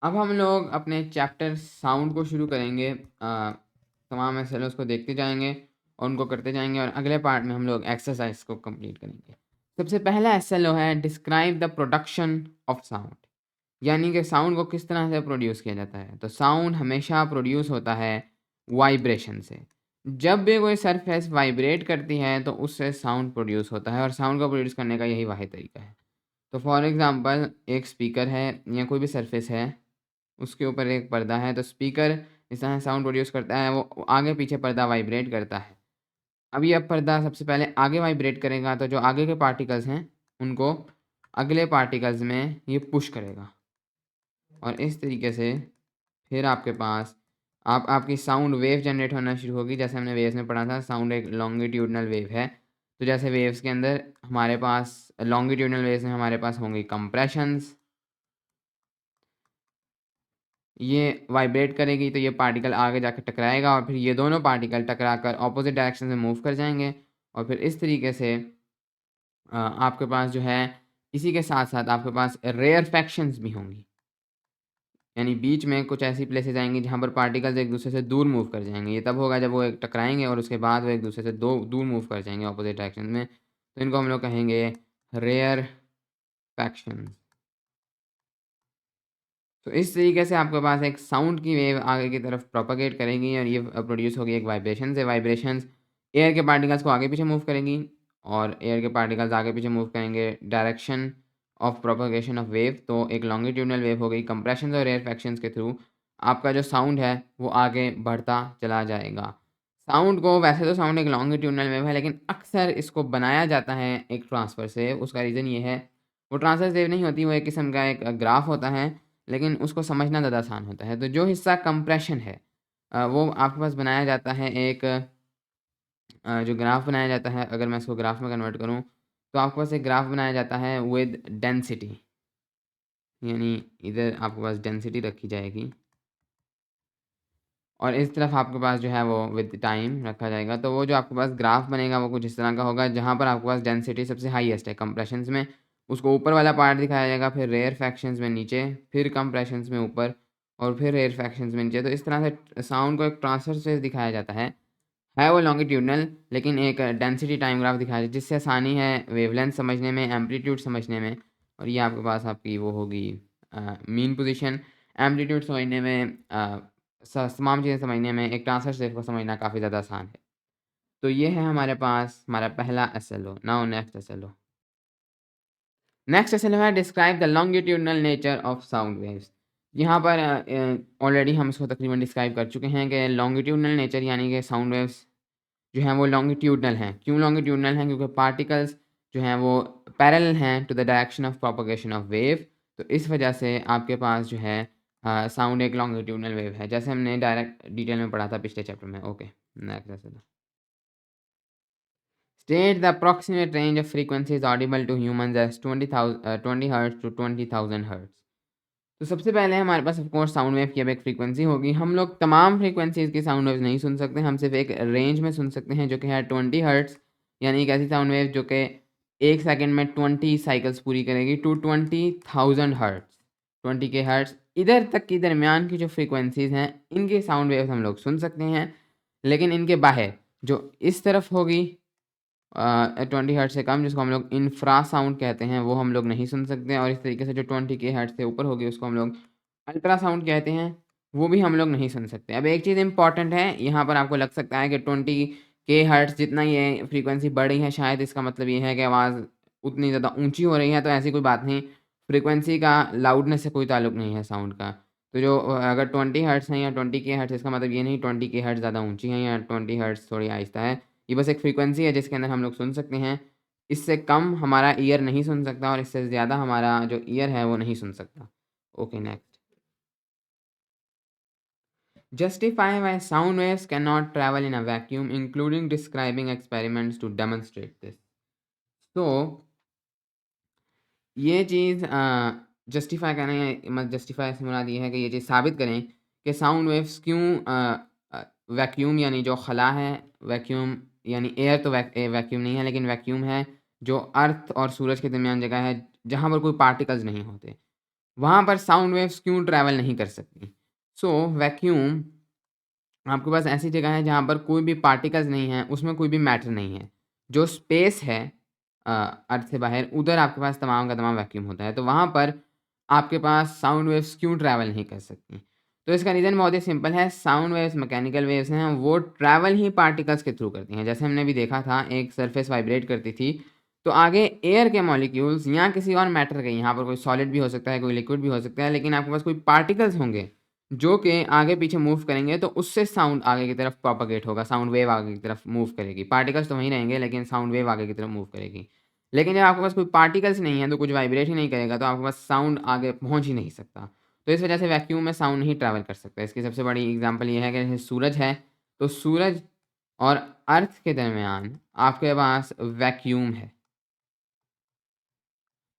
अब हम लोग अपने चैप्टर साउंड को शुरू करेंगे। तमाम एसएलओस को देखते जाएंगे और उनको करते जाएंगे और अगले पार्ट में हम लोग एक्सरसाइज को कंप्लीट करेंगे। सबसे पहला एसएलओ है describe the production of sound, यानी कि साउंड को किस तरह से प्रोड्यूस किया जाता है। तो साउंड हमेशा प्रोड्यूस होता है वाइब्रेशन से। जब भी कोई सरफेस वाइब्रेट करती है तो उससे साउंड प्रोड्यूस होता है और साउंड को प्रोड्यूस करने का यही वाहिद तरीका है। तो फॉर एग्जांपल एक स्पीकर है या कोई भी सरफेस है, उसके ऊपर एक पर्दा है, तो स्पीकर जिस तरह साउंड प्रोड्यूस करता है वो आगे पीछे पर्दा वाइब्रेट करता है। अब ये पर्दा सबसे पहले आगे वाइब्रेट करेगा तो जो आगे के पार्टिकल्स हैं उनको अगले पार्टिकल्स में ये पुश करेगा और इस तरीके से फिर आपके पास आपकी साउंड वेव जनरेट होना शुरू होगी। जैसे हमने वेव्स में पढ़ा था, साउंड एक लॉन्गिट्यूडनल वेव है। तो जैसे वेव्स के अंदर हमारे पास लॉन्गिट्यूडनल वेव्स में हमारे पास होंगी कंप्रेशंस, ये वाइब्रेट करेगी तो ये पार्टिकल आगे जाकर टकराएगा और फिर ये दोनों पार्टिकल टकराकर ऑपोजिट डायरेक्शन में मूव कर जाएंगे और फिर इस तरीके से आपके पास जो है इसी के साथ साथ आपके पास रेयरफैक्शंस भी होंगी, यानी बीच में कुछ ऐसी प्लेसेस आएंगी जहाँ पर पार्टिकल्स एक दूसरे से दूर मूव कर जाएंगे। ये तब होगा जब वो एक टकराएंगे और उसके बाद वो एक दूसरे से दूर मूव कर जाएंगे ऑपोजिट डायरेक्शन में। तो इनको हम लोग कहेंगे रेयर फैक्शंस। तो इस तरीके से आपके पास एक साउंड की वेव आगे की तरफ प्रोपेगेट करेगी और ये प्रोड्यूस होगी एक वाइब्रेशन से। वाइब्रेशंस एयर के पार्टिकल्स को आगे पीछे मूव करेंगी और एयर के पार्टिकल्स आगे पीछे मूव करेंगे direction of propagation of wave. तो एक लॉन्गिट्यूडनल वेव हो गई। कंप्रेशन और एयर फैक्शंस के थ्रू आपका जो साउंड है वो आगे बढ़ता चला जाएगा। साउंड को वैसे तो साउंड एक लॉन्गिट्यूडनल वेव है, लेकिन अक्सर इसको बनाया जाता है एक ट्रांसफर से। उसका रीज़न ये है, वो ट्रांसफर वेव नहीं होती, वो एक किस्म का एक ग्राफ होता है, लेकिन उसको समझना ज़्यादा आसान होता है। तो जो हिस्सा कंप्रेशन है वो आपके पास बनाया जाता है एक जो ग्राफ बनाया जाता है। अगर मैं इसको ग्राफ में कन्वर्ट करूँ तो आपके पास एक ग्राफ बनाया जाता है विद डेंसिटी, यानी इधर आपके पास डेंसिटी रखी जाएगी और इस तरफ आपके पास जो है वो विद टाइम रखा जाएगा। तो वो जो आपके पास ग्राफ बनेगा वो कुछ इस तरह का होगा, जहाँ पर आपके पास डेंसिटी सबसे हाईएस्ट है कंप्रेशंस में, उसको ऊपर वाला पार्ट दिखाया जाएगा, फिर रेयर फैक्शंस में नीचे, फिर कंप्रेशंस में ऊपर और फिर रेयर फैक्शंस में नीचे। तो इस तरह से साउंड को एक ट्रांसफर से दिखाया जाता है वो लॉन्गिट्यूडनल, लेकिन एक डेंसिटी टाइम ग्राफ दिखाया जाए जिससे आसानी है वेवलेंथ समझने में, एम्पलीट्यूड समझने में। और ये आपके पास आपकी वो होगी मीन पोजीशन। एम्पलीट्यूड समझने में तमाम चीज़ें समझने में एक ट्रांसफर वेव को समझना काफ़ी ज़्यादा आसान है। तो ये है हमारे पास हमारा पहला SLO. Now next SLO. Next SLO है describe the longitudinal nature of sound waves. यहाँ पर ऑलरेडी हम इसको तकरीबन डिस्क्राइब कर चुके हैं कि लॉन्गिट्यूडनल नेचर यानी कि साउंड वेव्स जो हैं वो लॉन्गिट्यूडनल हैं। क्यों लॉन्गिट्यूडनल हैं? क्योंकि पार्टिकल्स जो हैं वो पैरेलल हैं to the direction of propagation of wave. तो इस वजह से आपके पास जो है साउंड एक लॉन्गिट्यूडनल वेव है, जैसे हमने डायरेक्ट डिटेल में पढ़ा था पिछले चैप्टर में। Okay, next. State the approximate range of frequencies audible to humans as 20 hertz to 20,000 hertz. तो सबसे पहले हमारे पास ऑफ कोर्स साउंड वेव की अब एक फ्रीक्वेंसी होगी। हम लोग तमाम फ्रीक्वेंसीज़ की साउंड वेव्स नहीं सुन सकते, हम सिर्फ एक रेंज में सुन सकते हैं जो कि है 20 हर्ट्ज़, यानी एक ऐसी साउंड वेव जो कि 1 सेकंड में 20 साइकिल्स पूरी करेगी, टू 20,000 हर्ट्ज़, 20 के हर्ट्ज़। इधर तक की दरमियान की जो फ्रीक्वेंसीज़ हैं इनकी साउंड वेव्स हम लोग सुन सकते हैं, लेकिन इनके बाहर जो इस तरफ होगी 20 हर्ट्ज़ से कम, जिसको हम लोग इंफ्रासाउंड कहते हैं, वो हम लोग नहीं सुन सकते। और इस तरीके से जो 20 के हर्ट्ज़ से ऊपर होगी उसको हम लोग अल्ट्रासाउंड कहते हैं, वो भी हम लोग नहीं सुन सकते। अब एक चीज़ इम्पॉर्टेंट है, यहाँ पर आपको लग सकता है कि 20 के हर्ट्ज़ जितना ये फ्रीक्वेंसी बढ़ रही है शायद इसका मतलब ये है कि आवाज़ उतनी ज़्यादा ऊँची हो रही है, तो ऐसी कोई बात नहीं। फ्रीक्वेंसी का लाउडनेस से कोई ताल्लुक नहीं है साउंड का। तो जो अगर 20 हर्ट्ज़ हैं या 20 के हर्ट्ज़, इसका मतलब ये नहीं 20 के हर्ट्ज़ ज़्यादा ऊँची हैं या 20 हर्ट्ज़ थोड़ी आहिस्ता है। ये बस एक फ्रीक्वेंसी है जिसके अंदर हम लोग सुन सकते हैं। इससे कम हमारा ईयर नहीं सुन सकता और इससे ज़्यादा हमारा जो ईयर है वो नहीं सुन सकता। Okay, next. Justify why sound waves cannot travel in a vacuum, including describing experiments to demonstrate this. तो ये चीज़ जस्टिफ़ाई करें, मतलब जस्टिफ़ाई से मुराद ये है कि ये चीज़ साबित करें कि साउंड वेव्स क्यों वैक्यूम यानी जो खला है, वैक्यूम यानी एयर तो वैक्यूम नहीं है, लेकिन वैक्यूम है जो अर्थ और सूरज के दरमियान जगह है जहाँ पर कोई पार्टिकल्स नहीं होते, वहाँ पर साउंड वेव्स क्यों ट्रैवल नहीं कर सकती? सो वैक्यूम आपके पास ऐसी जगह है जहाँ पर कोई भी पार्टिकल्स नहीं है, उसमें कोई भी मैटर नहीं है। जो स्पेस है अ, अर्थ से बाहर उधर आपके पास तमाम का तमाम वैक्यूम होता है। तो वहाँ पर आपके पास साउंड वेव्स क्यों ट्रैवल नहीं कर सकती? तो इसका रीज़न बहुत ही सिंपल है, साउंड वेव्स मैकेनिकल वेव्स हैं, वो ट्रैवल ही पार्टिकल्स के थ्रू करती हैं। जैसे हमने अभी देखा था एक सरफेस वाइब्रेट करती थी, तो आगे एयर के मॉलिक्यूल्स या किसी और मैटर के, यहाँ पर कोई सॉलिड भी हो सकता है, कोई लिक्विड भी हो सकता है, लेकिन आपके पास कोई पार्टिकल्स होंगे जो कि आगे-पीछे मूव करेंगे तो उससे साउंड आगे की तरफ प्रोपेगेट होगा, साउंड वेव आगे की तरफ मूव करेगी। पार्टिकल्स तो वहीं रहेंगे लेकिन साउंड वेव आगे की तरफ मूव करेगी। लेकिन जब आपके पास कोई पार्टिकल्स नहीं है तो कुछ वाइब्रेट ही नहीं करेगा तो आपके पास साउंड आगे पहुँच ही नहीं सकता। तो इस वजह से वैक्यूम में साउंड नहीं ट्रैवल कर सकता। इसकी सबसे बड़ी एग्ज़ाम्पल ये है कि जैसे सूरज है, तो सूरज और अर्थ के दरमियान आपके पास वैक्यूम है।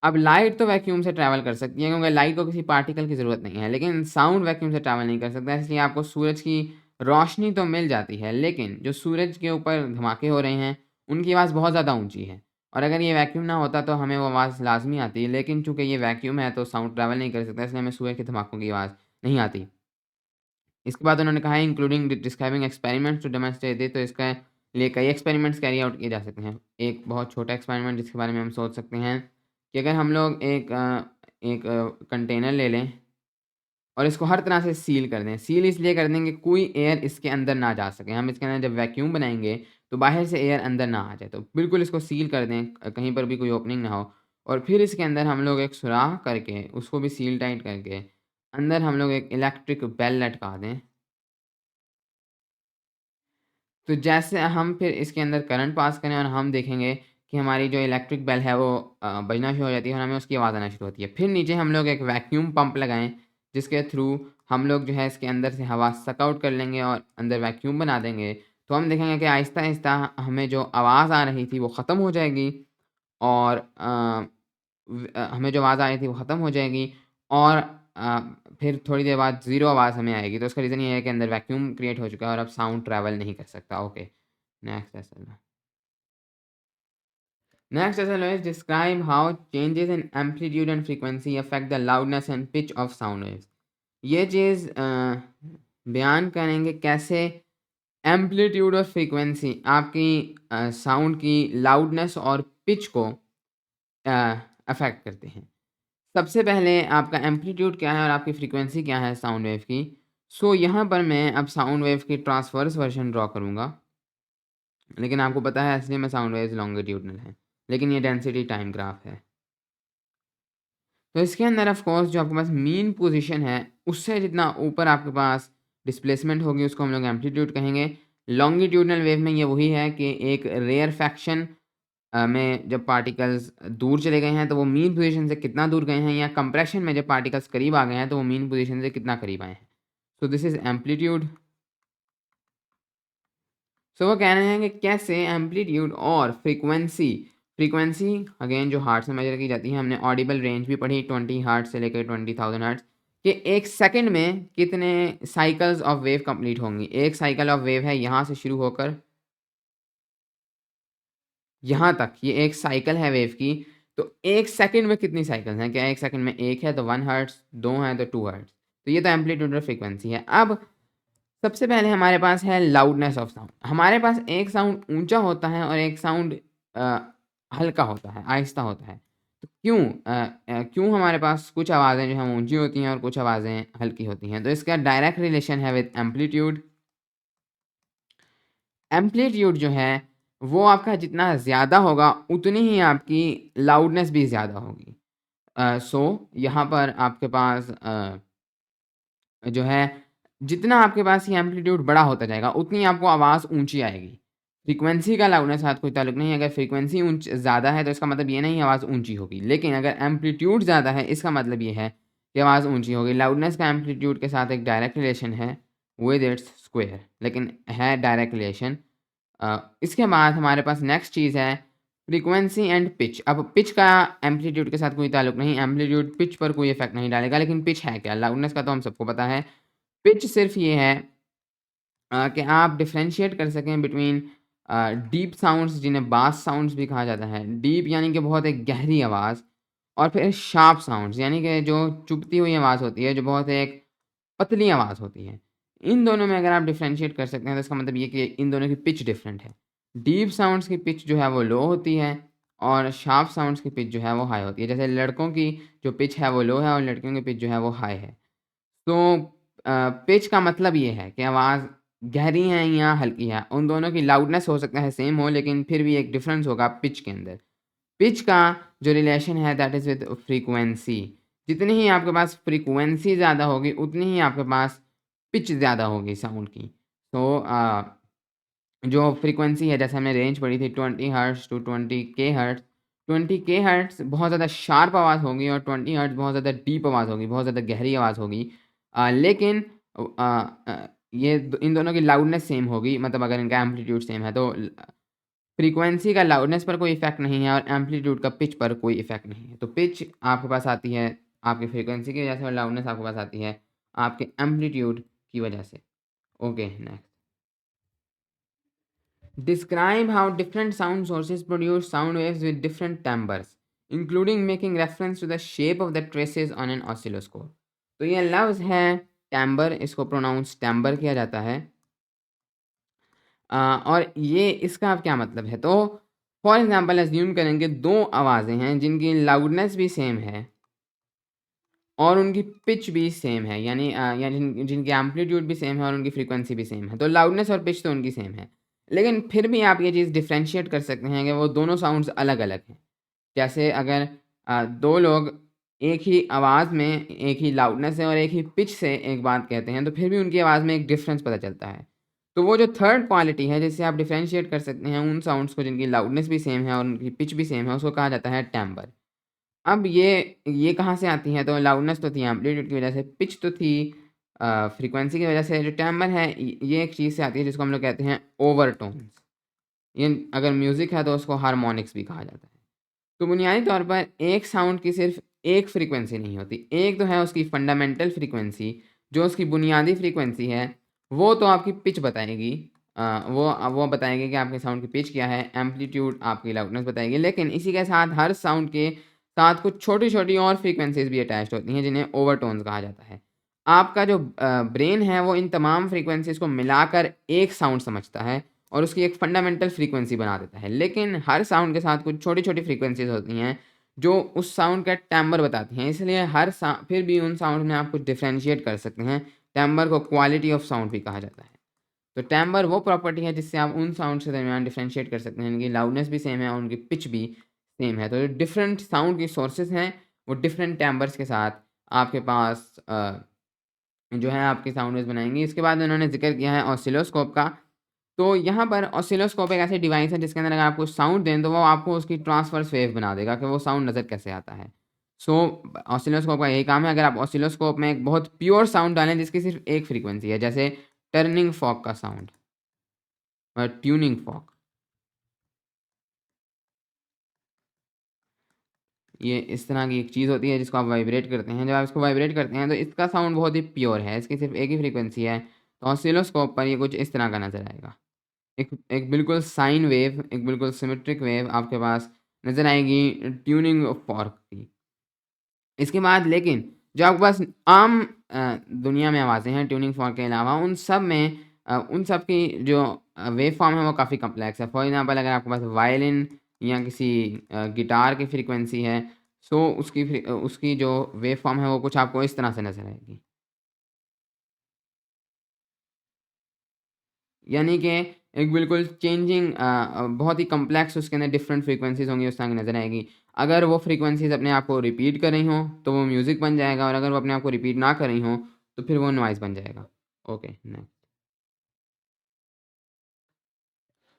अब लाइट तो वैक्यूम से ट्रैवल कर सकती है क्योंकि लाइट को किसी पार्टिकल की ज़रूरत नहीं है, लेकिन साउंड वैक्यूम से ट्रैवल नहीं कर सकता, इसलिए आपको सूरज की रोशनी तो मिल जाती है, लेकिन जो सूरज के ऊपर धमाके हो रहे हैं, उनकी आवाज़ बहुत ज़्यादा ऊँची है और अगर ये वैक्यूम ना होता तो हमें वो आवाज़ लाज़मी आती, लेकिन चूँकि ये वैक्यूम है तो साउंड ट्रैवल नहीं कर सकता, इसलिए हमें सूरज के धमाकों की आवाज़ नहीं आती। इसके बाद उन्होंने कहा है including describing experiments to demonstrate this, तो इसके लिए कई एक्सपेरिमेंट्स कैरी आउट किए जा सकते हैं। एक बहुत छोटा एक्सपेरिमेंट जिसके बारे में हम सोच सकते हैं कि अगर हम लोग एक कंटेनर ले लें और इसको हर तरह से सील कर दें। सील इसलिए कर दें कि कोई एयर इसके अंदर ना जा सके। हम इसके अंदर जब वैक्यूम बनाएँगे तो बाहर से एयर अंदर ना आ जाए। तो बिल्कुल इसको सील कर दें, कहीं पर भी कोई ओपनिंग ना हो और फिर इसके अंदर हम लोग एक सुराख करके उसको भी सील टाइट करके अंदर हम लोग एक इलेक्ट्रिक बेल लटका दें। तो जैसे हम फिर इसके अंदर करंट पास करें और हम देखेंगे कि हमारी जो इलेक्ट्रिक बेल है वो बजना शुरू हो जाती है और हमें उसकी आवाज़ आना शुरू होती है। फिर नीचे हम लोग एक वैक्यूम पंप लगाएँ, जिसके थ्रू हम लोग जो है इसके अंदर से हवा सक आउट कर लेंगे और अंदर वैक्यूम बना देंगे। तो हम देखेंगे कि आहिस्ता-आहिस्ता हमें जो आवाज़ आ रही थी वो ख़त्म हो जाएगी और हमें जो आवाज़ आ रही थी वो ख़त्म हो जाएगी और अ, फिर थोड़ी देर बाद ज़ीरो आवाज़ हमें आएगी। तो उसका रीज़न ये है कि अंदर वैक्यूम क्रिएट हो चुका है और अब साउंड ट्रैवल नहीं कर सकता। Okay, next SL. Next SLOs describe how changes in amplitude and frequency affect the loudness and pitch of sound waves. ये चीज़ बयान करेंगे कैसे एम्पलीट्यूड और फ्रीक्वेंसी आपकी साउंड की लाउडनेस और पिच को अफेक्ट करते हैं। सबसे पहले आपका एम्पलीट्यूड क्या है और आपकी फ्रीक्वेंसी क्या है साउंड वेव की। सो यहाँ पर मैं अब साउंड वेव की ट्रांसवर्स वर्जन ड्रॉ करूँगा, लेकिन आपको पता है असली में साउंड वेव्स लॉन्गिट्यूडनल है, लेकिन ये डेंसिटी टाइम ग्राफ है। तो इसके अंदर ऑफ कोर्स जो आपके पास मीन पोजीशन है, उससे जितना ऊपर आपके पास डिस्प्लेसमेंट होगी उसको हम लोग एम्पलीट्यूड कहेंगे। लॉन्गिट्यूडनल वेव में ये वही है कि एक रेयर फ्रैक्शन में जब पार्टिकल्स दूर चले गए हैं तो वो मीन पोजीशन से कितना दूर गए हैं, या कंप्रेशन में जब पार्टिकल्स करीब आ गए हैं तो वो मीन पोजीशन से कितना करीब आए हैं। So this is amplitude. So वो कह रहे हैं कि कैसे एम्पलीट्यूड और फ्रीक्वेंसी अगेन जो हार्ट्स में मेजर की जाती है, हमने ऑडिबल रेंज भी पढ़ी 20 हर्ट्ज से लेकर 20,000 हर्ट्ज, कि एक सेकंड में कितने साइकिल्स ऑफ वेव कंप्लीट होंगी। एक साइकिल ऑफ वेव है यहाँ से शुरू होकर यहाँ तक, ये एक साइकिल है वेव की। तो एक सेकंड में कितनी साइकिल्स हैं? क्या एक सेकंड में एक है तो 1 हर्ट्ज, 2 हैं तो 2 हर्ट्ज। तो ये तो एम्पलीट्यूड और फ्रीक्वेंसी है। अब सबसे पहले हमारे पास है लाउडनेस ऑफ साउंड। हमारे पास एक साउंड ऊँचा होता है और एक साउंड अ, हल्का होता है, आहिस्ता होता है। तो क्यों हमारे पास कुछ आवाज़ें जो हैं ऊँची होती हैं और कुछ आवाज़ें हल्की होती हैं? तो इसका डायरेक्ट रिलेशन है विद एम्पलीट्यूड। एम्पलीट्यूड जो है वो आपका जितना ज़्यादा होगा उतनी ही आपकी लाउडनेस भी ज़्यादा होगी। सो यहाँ पर आपके पास जो है, जितना आपके पास ये एम्पलीट्यूड बड़ा होता जाएगा, उतनी आपको आवाज़ ऊँची आएगी। फ्रीक्वेंसी का लाउडनेस के साथ कोई ताल्लुक नहीं है, अगर फ्रीक्वेंसी ज़्यादा है तो इसका मतलब ये नहीं आवाज़ ऊँची होगी। लेकिन अगर एम्पलीट्यूड ज़्यादा है, इसका मतलब ये है कि आवाज़ ऊँची होगी। लाउडनेस का एम्पलीट्यूड के साथ एक डायरेक्ट रिलेशन है विद इट्स स्क्वायर, लेकिन है डायरेक्ट रिलेशन। इसके बाद हमारे पास नेक्स्ट चीज़ है फ्रीक्वेंसी एंड पिच। अब पिच का एम्पलीट्यूड के साथ कोई ताल्लुक नहीं, एम्पलीट्यूड पिच पर कोई इफ़ेक्ट नहीं डालेगा, लेकिन पिच है क्या? लाउडनेस का तो हम सबको पता है। पिच सिर्फ़ ये है कि आप डिफरेंशिएट कर सकें बिटवीन डीप साउंड्स जिन्हें बास साउंड्स भी कहा जाता है। डीप यानी कि बहुत एक गहरी आवाज़, और फिर शार्प साउंड्स यानी कि जो चुभती हुई आवाज़ होती है, जो बहुत एक पतली आवाज़ होती है। इन दोनों में अगर आप डिफरेंशिएट कर सकते हैं तो इसका मतलब ये कि इन दोनों की पिच डिफरेंट है। डीप साउंड्स की पिच जो है वो लो होती है और शार्प साउंड्स की पिच जो है वो हाई होती है। जैसे लड़कों की जो पिच है वो लो है और लड़कियों की पिच जो है वो हाई है। तो पिच का मतलब ये है कि आवाज़ गहरी है या हल्की है। उन दोनों की लाउडनेस हो सकता है सेम हो लेकिन फिर भी एक डिफरेंस होगा पिच के अंदर। पिच का जो रिलेशन है दैट इज़ विद फ्रीक्वेंसी। जितनी ही आपके पास फ्रीक्वेंसी ज़्यादा होगी उतनी ही आपके पास पिच ज़्यादा होगी साउंड की। तो जो फ्रीक्वेंसी है जैसे हमने रेंज पढ़ी थी 20 हर्ट्ज़ टू 20 के हर्ट्ज़। 20 के हर्ट्ज़ बहुत ज़्यादा शार्प आवाज़ होगी और 20 हर्ट्ज़ बहुत ज़्यादा डीप आवाज़ होगी, बहुत ज़्यादा गहरी आवाज़ होगी। लेकिन ये इन दोनों की लाउडनेस सेम होगी मतलब अगर इनका एम्पलीट्यूड सेम है तो फ्रीक्वेंसी का लाउडनेस पर कोई इफ़ेक्ट नहीं है और एम्पलीट्यूड का पिच पर कोई इफ़ेक्ट नहीं है। तो पिच आपके पास आती है आपकी फ्रीक्वेंसी की वजह से और लाउडनेस आपके पास आती है आपके एम्पलीट्यूड की वजह से। Okay, next. Describe how different sound sources produce sound waves with different timbres, including making reference to the shape of the traces on an oscilloscope. तो ये लफ्ज़ है timbre, इसको प्रोनाउंस timbre किया जाता है। और ये इसका अब क्या मतलब है? तो फॉर एग्ज़ाम्पल अज़्यूम करेंगे 2 आवाज़ें हैं जिनकी लाउडनेस भी सेम है और उनकी पिच भी सेम है या जिनकी एम्पलीट्यूड भी सेम है और उनकी फ्रीक्वेंसी भी सेम है। तो लाउडनेस और पिच तो उनकी सेम है। लेकिन फिर भी आप ये चीज़ डिफरेंशिएट कर सकते हैं कि वो दोनों साउंड्स अलग-अलग हैं। जैसे अगर 2 लोग एक ही आवाज़ में, एक ही लाउडनेस से और एक ही पिच से एक बात कहते हैं, तो फिर भी उनकी आवाज़ में एक डिफ़रेंस पता चलता है। तो वो जो थर्ड क्वालिटी है जिससे आप डिफरेंशिएट कर सकते हैं उन साउंड्स को जिनकी लाउडनेस भी सेम है और उनकी पिच भी सेम है, उसको कहा जाता है टिम्bre। अब ये कहाँ से आती है? तो लाउडनेस तो थी एम्पलीट्यूड की वज़ह से, पिच तो थी फ्रीक्वेंसी की वज़ह से। जो टिम्bre है ये एक चीज़ से आती है जिसको हम लोग कहते हैं ओवरटोन्स। ये अगर म्यूज़िक है तो उसको हार्मोनिक्स भी कहा जाता है। तो बुनियादी तौर पर एक साउंड की सिर्फ़ एक फ्रीक्वेंसी नहीं होती। एक तो है उसकी फंडामेंटल फ्रीक्वेंसी, जो उसकी बुनियादी फ्रीक्वेंसी है, वो तो आपकी पिच बताएगी। वो बताएगी कि आपके साउंड की पिच क्या है, एम्पलीट्यूड आपकी लाउडनेस बताएगी। लेकिन इसी के साथ हर साउंड के साथ कुछ छोटी-छोटी और फ्रीक्वेंसीज़ भी अटैच्ड होती हैं जिन्हें ओवरटोन्स कहा जाता है। आपका जो ब्रेन है वो इन तमाम फ्रीक्वेंसीज़ को मिलाकर एक साउंड समझता है और उसकी एक फंडामेंटल फ्रीक्वेंसी बना देता है। लेकिन हर साउंड के साथ कुछ छोटी-छोटी फ्रीक्वेंसीज़ होती हैं, जो उस साउंड का टिम्bre बताती हैं। इसलिए हर सा फिर भी उन साउंड में आप कुछ डिफरेंशिएट कर सकते हैं। टिम्bre को क्वालिटी ऑफ साउंड भी कहा जाता है। तो टिम्bre वो प्रॉपर्टी है जिससे आप उन साउंड्स के दरमियान डिफरेंशिएट कर सकते हैं। इनकी लाउडनेस भी सेम है और उनकी पिच भी सेम है। तो जो डिफरेंट साउंड की सोर्सेज़ हैं, वो डिफरेंट टिम्ब्रेस के साथ आपके पास जो है आपके साउंड वेव्स बनाएँगी। इसके बाद उन्होंने ज़िक्र किया है ऑसिलोस्कोप का। तो यहाँ पर ऑसिलोस्कोप एक ऐसी डिवाइस है जिसके अंदर अगर आपको साउंड दें तो वो आपको उसकी ट्रांसवर्स वेव बना देगा कि वो साउंड नज़र कैसे आता है। सो ऑसिलोस्कोप का यही काम है। अगर आप ऑसिलोस्कोप में एक बहुत प्योर साउंड डालें जिसकी सिर्फ़ एक फ्रीक्वेंसी है, जैसे टर्निंग फॉर्क का साउंड ट्यूनिंग फॉर्क। ये इस तरह की एक चीज़ होती है जिसको आप वाइब्रेट करते हैं। जब आप इसको वाइब्रेट करते हैं तो इसका साउंड बहुत ही प्योर है, इसकी सिर्फ़ एक ही फ्रीक्वेंसी है। तो ऑसिलोस्कोप पर ये कुछ इस तरह का नज़र आएगा। एक एक बिल्कुल साइन वेव, एक बिल्कुल सिमेट्रिक वेव आपके पास नज़र आएगी ट्यूनिंग फॉर्क की। इसके बाद लेकिन जो आपके पास आम दुनिया में आवाज़ें हैं ट्यूनिंग फॉर्क के अलावा उन सब में उन सब की जो वेव फॉर्म है वो काफ़ी कॉम्प्लेक्स है। फॉर एग्ज़ाम्पल अगर आपके पास वायलिन या किसी गिटार की फ्रीक्वेंसी है, सो उसकी जो वेव फॉर्म है वो कुछ आपको इस तरह से नज़र आएगी। यानी कि एक बिल्कुल चेंजिंग बहुत ही कॉम्प्लेक्स उसके अंदर डिफरेंट फ्रीक्वेंसीज़ होंगी उस तरह की नज़र आएगी। अगर वो फ्रीक्वेंसीज़ अपने आप को रिपीट कर रही हों, तो वो म्यूज़िक बन जाएगा और अगर वो अपने आप को रिपीट ना कर रही हों, तो फिर वो नॉइज़ बन जाएगा। Okay, next.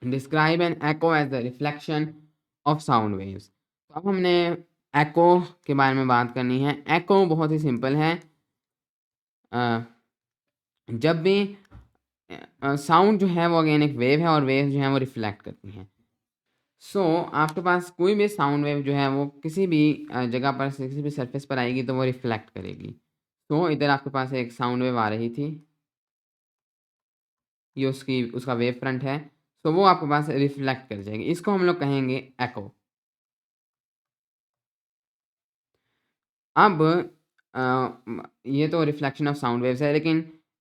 Describe an echo as the reflection of sound waves. तो अब हमने एको के बारे में बात करनी है। एको बहुत ही सिंपल है। अ, जब भी साउंड जो है वो अगेन एक वेव है और वेव जो है वो रिफ्लेक्ट करती हैं। सो आपके पास कोई भी साउंड वेव जो है वो किसी भी जगह पर से किसी भी सरफेस पर आएगी तो वो रिफ्लेक्ट करेगी। तो इधर आपके पास एक साउंड वेव आ रही थी, ये उसका वेव फ्रंट है, तो वो आपके पास रिफ्लेक्ट कर जाएगी। इसको हम लोग कहेंगे एको। अब ये तो रिफ्लेक्शन ऑफ साउंड वेव्स है, लेकिन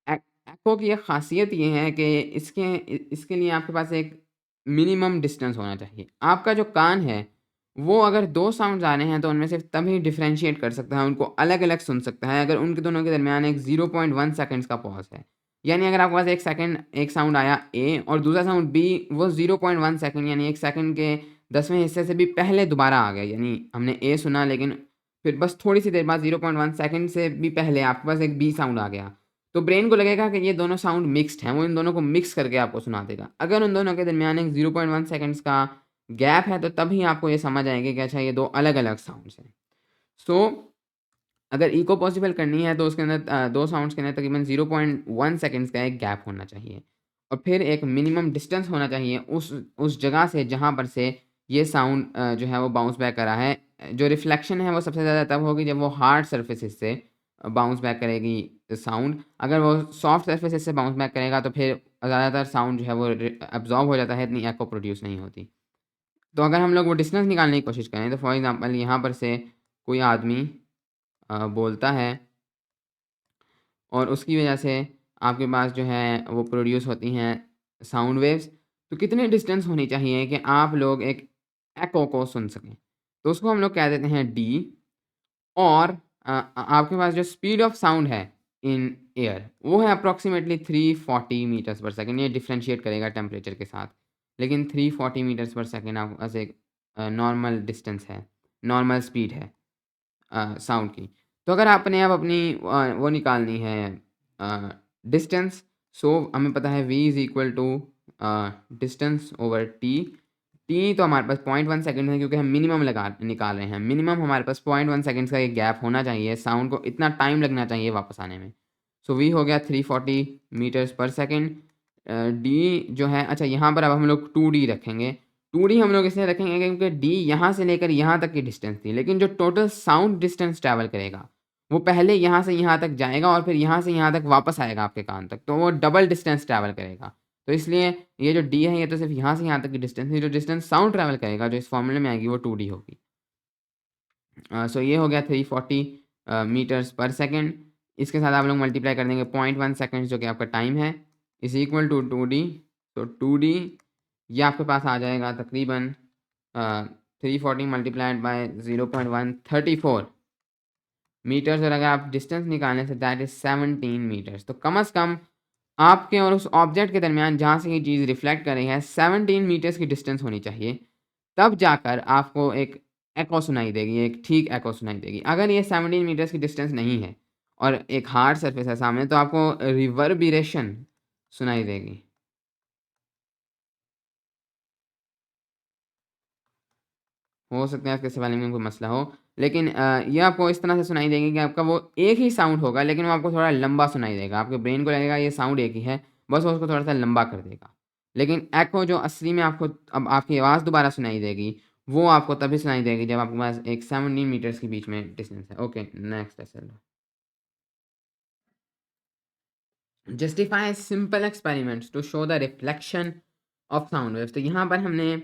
एको की एक ख़ासियत ये है कि इसके लिए आपके पास एक मिनिमम डिस्टेंस होना चाहिए। आपका जो कान है, वो अगर 2 साउंड्स आ रहे हैं, तो उनमें से तभी डिफरेंशिएट कर सकता है, उनको अलग-अलग सुन सकता है, अगर उनके दोनों के दरमियान एक 0.1 सेकंड्स का पॉज़ है। यानी अगर आपके पास 1 सेकंड एक साउंड आया ए और दूसरा साउंड बी, वो 0.1 सेकंड यानी 1 सेकंड के 10वें हिस्से से भी पहले दोबारा आ गया। यानी हमने ए सुना, लेकिन फिर बस थोड़ी-सी देर बाद 0.1 सेकंड से भी पहले आपके पास एक बी साउंड आ गया। तो ब्रेन को लगेगा कि ये दोनों साउंड मिक्स्ड हैं, वो इन दोनों को मिक्स करके आपको सुना देगा। अगर उन दोनों के दरमियान एक 0.1 सेकंड्स का गैप है, तो तभी आपको ये समझ आएगी कि अच्छा ये 2 अलग-अलग साउंड्स हैं। सो अगर इको पॉसिबल करनी है, तो उसके अंदर 2 साउंड्स के अंदर तकरीबन 0.1 सेकंड्स का एक गैप होना चाहिए और फिर एक मिनिमम डिस्टेंस होना चाहिए उस जगह से जहाँ पर से ये साउंड जो है वो बाउंस बैक कर रहा है। जो रिफ्लेक्शन है वो सबसे ज़्यादा तब होगी जब वो हार्ड सरफेसेस से बाउंस बैक करेगी साउंड। अगर वो सॉफ्ट सरफेसेस से बाउंस बैक करेगा, तो फिर ज़्यादातर साउंड जो है वो एब्ज़ॉर्ब हो जाता है, इतनी एको प्रोड्यूस नहीं होती। तो अगर हम लोग वो डिस्टेंस निकालने की कोशिश करें, तो फॉर एग्ज़ाम्पल यहाँ पर से कोई आदमी बोलता है और उसकी वजह से आपके पास जो है वो प्रोड्यूस होती हैं साउंड वेव्स। तो कितने डिस्टेंस होनी चाहिए कि आप लोग एक एको को सुन सकें? तो उसको हम लोग कह देते हैं डी। और आपके पास जो स्पीड ऑफ साउंड है इन एयर, वो है अप्रॉक्सिमेटली 340 मीटर्स पर सेकंड। ये डिफरेंशिएट करेगा टेम्परेचर के साथ, लेकिन 340 मीटर्स पर सेकंड आपके पास एक नॉर्मल डिस्टेंस है, नॉर्मल स्पीड है साउंड की। तो अगर आपने अब अपनी वो निकालनी है डिस्टेंस, सो हमें पता है v is equal to distance over T. T तो हमारे पास 0.1 सेकंड है, क्योंकि हम मिनिमम निकाल रहे हैं। मिनिमम हमारे पास 0.1 सेकंड्स का एक गैप होना चाहिए, साउंड को इतना टाइम लगना चाहिए वापस आने में। सो v हो गया 340 मीटर्स पर सेकंड। डी जो है, अच्छा यहाँ पर अब हम लोग 2d रखेंगे। 2d हम लोग इसलिए रखेंगे क्योंकि d यहाँ से लेकर यहाँ तक की डिस्टेंस थी, लेकिन जो टोटल साउंड डिस्टेंस ट्रैवल करेगा, वो पहले यहाँ से यहाँ तक जाएगा और फिर यहाँ से यहाँ तक वापस आएगा आपके कान तक, तो वो डबल डिस्टेंस ट्रैवल करेगा। तो इसलिए ये जो d है, ये तो सिर्फ यहाँ से यहाँ तक की डिस्टेंस है, जो डिस्टेंस साउंड ट्रैवल करेगा जो इस फॉर्मूले में आएगी वो 2d होगी। सो ये हो गया 340 मीटर्स पर सेकंड। इसके साथ आप लोग मल्टीप्लाई कर देंगे 0.1 सेकंड जो कि आपका टाइम है, इज़ इक्वल टू 2d। तो 2d ये आपके पास आ जाएगा तकरीबन 340 मल्टीप्लाइड बाय 0.134 मीटर्स, और अगर आप डिस्टेंस निकालें तो दैट इज़ 17 मीटर्स। तो कम से कम आपके और उस ऑब्जेक्ट के दरमियान जहाँ से ये चीज़ रिफ्लेक्ट कर रही है 17 मीटर्स की डिस्टेंस होनी चाहिए, तब जाकर आपको एक एको सुनाई देगी, एक ठीक एको सुनाई देगी। अगर ये 17 मीटर्स की डिस्टेंस नहीं है और एक हार्ड सरफेस है सामने, तो आपको रिवर्बरेशन सुनाई देगी। हो सकता है इसके स्पेलिंग में कोई मसला हो, लेकिन ये आपको इस तरह से सुनाई देगी कि आपका वो एक ही साउंड होगा, लेकिन वो आपको थोड़ा लंबा सुनाई देगा। आपके ब्रेन को लगेगा ये साउंड एक ही है, बस वो उसको थोड़ा-सा लंबा कर देगा। लेकिन एको जो असली में आपको अब आपकी आवाज़ दोबारा सुनाई देगी, वो आपको तभी सुनाई देगी जब आपके पास एक 17 मीटर्स के बीच में डिस्टेंस है। ओके, नेक्स्ट है चलो। Justify simple experiments to show the reflection of sound waves. तो यहाँ पर हमने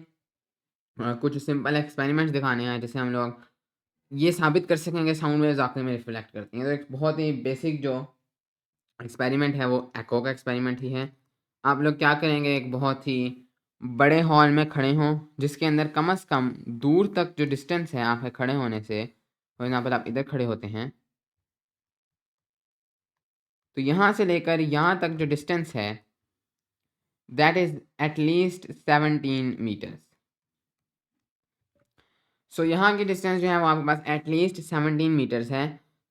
कुछ सिंपल एक्सपेरिमेंट्स दिखाने हैं, जिससे हम लोग ये साबित कर सकेंगे साउंड वेव्स आखिर में रिफ्लेक्ट करती हैं। तो एक बहुत ही बेसिक जो एक्सपेरिमेंट है वो एको का एक्सपेरिमेंट ही है। आप लोग क्या करेंगे, एक बहुत ही बड़े हॉल में खड़े हों, जिसके अंदर कम से कम दूर तक जो डिस्टेंस है आपके खड़े होने से, फॉर एग्जाम्पल आप इधर खड़े होते हैं, तो यहाँ से लेकर यहाँ तक जो डिस्टेंस है that is at least 17 metres. So यहाँ की डिस्टेंस जो है वो आपके पास एट लीस्ट 17 मीटर्स है।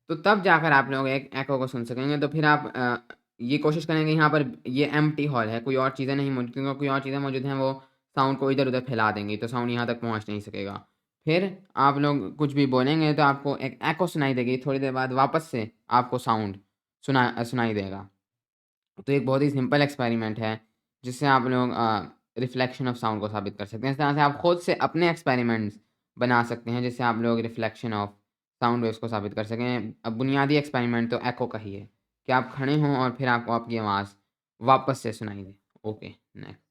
तो तब जाकर आप लोग एक एको को सुन सकेंगे। तो फिर आप ये कोशिश करेंगे, यहाँ पर ये एम्प्टी हॉल है, कोई और चीज़ें नहीं मौजूद, क्योंकि कोई और चीज़ें मौजूद हैं वो साउंड को इधर-उधर फैला देंगी, तो साउंड यहाँ तक पहुँच नहीं सकेगा। फिर आप लोग कुछ भी बोलेंगे तो आपको एक एको सुनाई देगी, थोड़ी देर बाद वापस से आपको साउंड सुनाई देगा। तो एक बहुत ही सिंपल एक्सपेरिमेंट है, जिससे आप लोग रिफ्लेक्शन ऑफ साउंड को साबित कर सकते हैं। इस तरह से आप खुद से अपने एक्सपेरिमेंट्स बना सकते हैं, जिससे आप लोग रिफ्लेक्शन ऑफ साउंड वेव्स को साबित कर सकें। अब बुनियादी एक्सपेरिमेंट तो एको का ही है कि आप खड़े हों और फिर आपको आपकी आवाज़ वापस से सुनाई दे। Okay, next.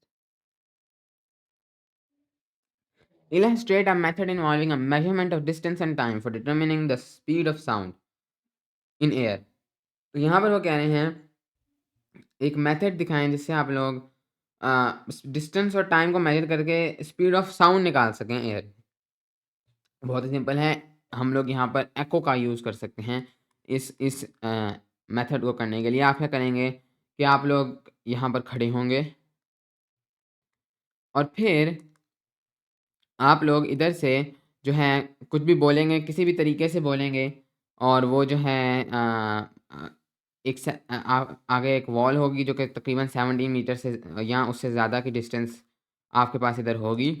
Illustrate a method involving a measurement of distance and time for determining the speed of sound in air. तो यहाँ पर वो कह रहे हैं एक मेथड दिखाएं जिससे आप लोग डिस्टेंस और टाइम को मेजर करके स्पीड ऑफ साउंड निकाल सकें एयर। बहुत ही सिंपल है, हम लोग यहाँ पर एको का यूज़ कर सकते हैं इस मेथड को करने के लिए। आप क्या करेंगे कि आप लोग यहाँ पर खड़े होंगे और फिर आप लोग इधर से जो है कुछ भी बोलेंगे, किसी भी तरीके से बोलेंगे और वो जो है एक से आगे एक वॉल होगी जो कि तकरीबन 17 मीटर से या उससे ज़्यादा की डिस्टेंस आपके पास इधर होगी।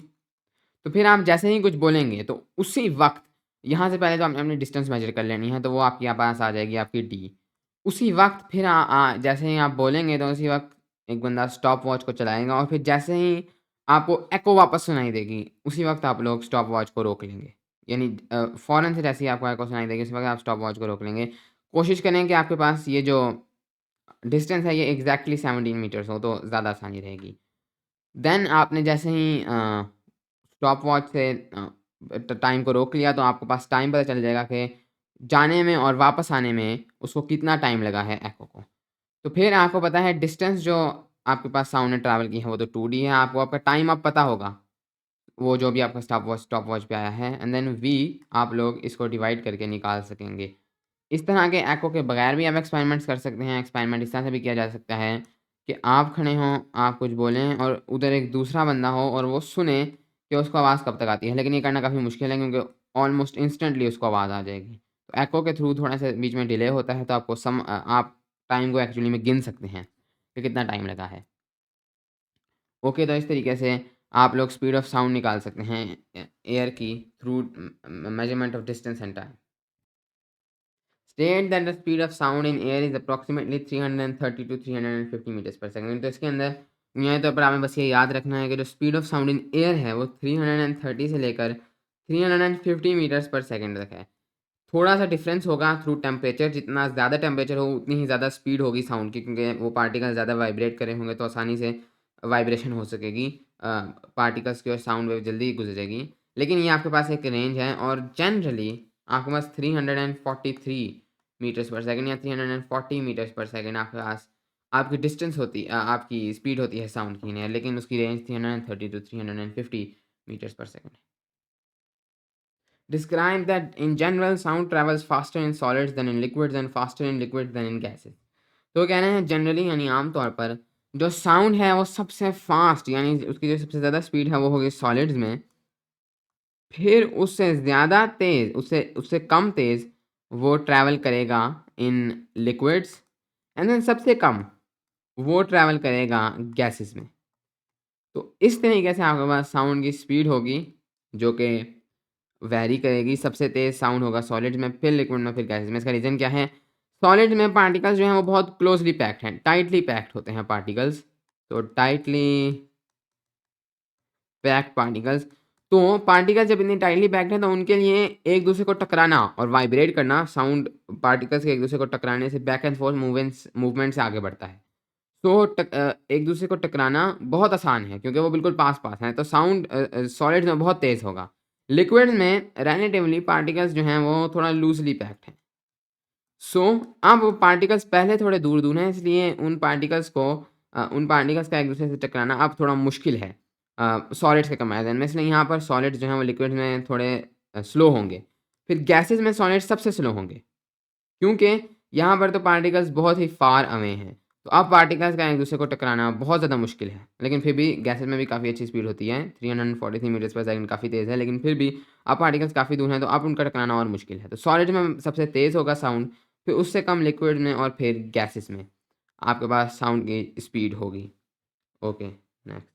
तो फिर आप जैसे ही कुछ बोलेंगे तो उसी वक़्त यहाँ से पहले तो आपने अपनी डिस्टेंस मेज़र कर लेनी है, तो वो आपके पास आ जाएगी आपकी डी। उसी वक़्त फिर जैसे ही आप बोलेंगे तो उसी वक़्त एक बंदा स्टॉप वॉच को चलाएगा और फिर जैसे ही आपको एको वापस सुनाई देगी, उसी वक़्त आप लोग स्टॉप वॉच को रोक लेंगे। यानी फ़ौरन से जैसे ही आपको एको सुनाई देगी, उसी वक़्त आप स्टॉप वॉच को रोक लेंगे। कोशिश करें कि आपके पास ये जो डिस्टेंस है ये एग्ज़ैक्टली 17 मीटर्स हो, तो ज़्यादा आसानी रहेगी। देन आपने जैसे ही स्टॉप वॉच से टाइम को रोक लिया तो आपके पास टाइम पता चल जाएगा कि जाने में और वापस आने में उसको कितना टाइम लगा है एको को। तो फिर आपको पता है डिस्टेंस जो आपके पास साउंड ने ट्रैवल की है वो तो 2D है, आपको आपका टाइम अब पता होगा, वो जो भी आपका स्टॉप वॉच पे आया है एंड देन वी आप लोग इसको डिवाइड करके निकाल सकेंगे। इस तरह के एको के बगैर भी आप एक्सपेरिमेंट्स कर सकते हैं। एक्सपेरिमेंट इस तरह से भी किया जा सकता है कि आप खड़े हों, आप कुछ बोलें और उधर एक दूसरा बंदा हो और वो सुने कि उसको आवाज़ कब तक आती है। लेकिन ये करना काफ़ी मुश्किल है क्योंकि ऑलमोस्ट इंस्टेंटली उसको आवाज़ आ जाएगी। तो एको के थ्रू थोड़ा-सा बीच में डिले होता है, तो आपको आप टाइम को एक्चुअली में गिन सकते हैं कि कितना टाइम लगा है। ओके, तो इस तरीके से आप लोग स्पीड ऑफ साउंड निकाल सकते हैं एयर की through measurement of distance and time. State that the speed of sound in air is approximately 330 to 350 metres पर सेकंड। तो इसके अंदर बुनियादी तौर पर हमें बस ये याद रखना है कि जो speed of sound in air है वो 330 से लेकर 350 मीटर्स पर सेकंड तक है। थोड़ा सा डिफरेंस होगा थ्रू टेम्परेचर, जितना ज़्यादा टेम्परेचर हो उतनी ही ज़्यादा स्पीड होगी साउंड की, क्योंकि वो पार्टिकल ज़्यादा वाइब्रेट करे होंगे तो आसानी से वाइब्रेशन हो सकेगी पार्टिकल्स की और साउंड वेव जल्दी गुजरेगी। लेकिन ये आपके पास एक रेंज है और जनरली आपके पास 343 मीटर्स पर सेकंड या 340 मीटर्स पर सेकंड आपके पास आपकी डिस्टेंस होती आपकी स्पीड होती है साउंड की ने, लेकिन उसकी रेंज 330 टू 350 मीटर्स पर सेकंड है। Describe that in general sound travels faster in solids than in liquids and faster in liquids than in gases। तो कह रहे हैं जनरली यानी आम तौर पर जो साउंड है वो सबसे फास्ट यानी उसकी जो सबसे ज़्यादा स्पीड है वो होगी सॉलिड्स में, फिर उससे ज़्यादा तेज़ उससे उससे कम तेज़ वो ट्रैवल करेगा इन लिक्विड्स एंड देन सबसे कम वो ट्रैवल करेगा गैसेस में। तो इस तरीके से आपके पास साउंड की स्पीड होगी जो कि वैरी करेगी। सबसे तेज़ साउंड होगा सॉलिड्स में, फिर लिक्विड में, फिर गैसेस में। इसका रीज़न क्या है? सॉलिड में पार्टिकल्स जो हैं वो बहुत क्लोज़ली पैक्ड हैं, टाइटली पैक्ड होते हैं पार्टिकल्स। तो टाइटली पैक्ड पार्टिकल्स, तो पार्टिकल्स जब इतनी टाइटली पैक्ड हैं तो उनके लिए एक-दूसरे को टकराना और वाइब्रेट करना, साउंड पार्टिकल्स के एक-दूसरे को टकराने से बैक एंड फोर्थ मूवमेंट से आगे बढ़ता है। तो एक-दूसरे को टकराना बहुत आसान है क्योंकि वो बिल्कुल पास-पास हैं, तो साउंड सॉलिड्स में बहुत तेज़ होगा। लिक्विड्स में रिलेटिवली पार्टिकल्स जो हैं वो थोड़ा लूज़ली पैक्ड हैं। सो अब वो पार्टिकल्स पहले थोड़े दूर-दूर हैं, इसलिए उन पार्टिकल्स का एक-दूसरे से टकराना अब थोड़ा मुश्किल है सॉलिड्स के कंपैरिज़न में। इसलिए यहाँ पर सॉलिड्स जो हैं वो लिक्विड्स में थोड़े स्लो होंगे। फिर गैसेज़ में सॉलिड्स सबसे स्लो होंगे, क्योंकि यहाँ पर तो पार्टिकल्स बहुत ही फार अवे हैं। तो अब पार्टिकल्स का एक-दूसरे को टकराना बहुत ज़्यादा मुश्किल है। लेकिन फिर भी गैसेज़ में भी काफ़ी अच्छी स्पीड होती है, 343 मीटर्स पर सेकंड काफ़ी तेज़ है, लेकिन फिर भी अब पार्टिकल्स काफ़ी दूर हैं, तो अब उनका टकराना और मुश्किल है। तो सॉलिड में सबसे तेज़ होगा साउंड, फिर उससे कम लिक्विड में और फिर गैसेज़ में आपके पास साउंड की स्पीड होगी। Okay, next.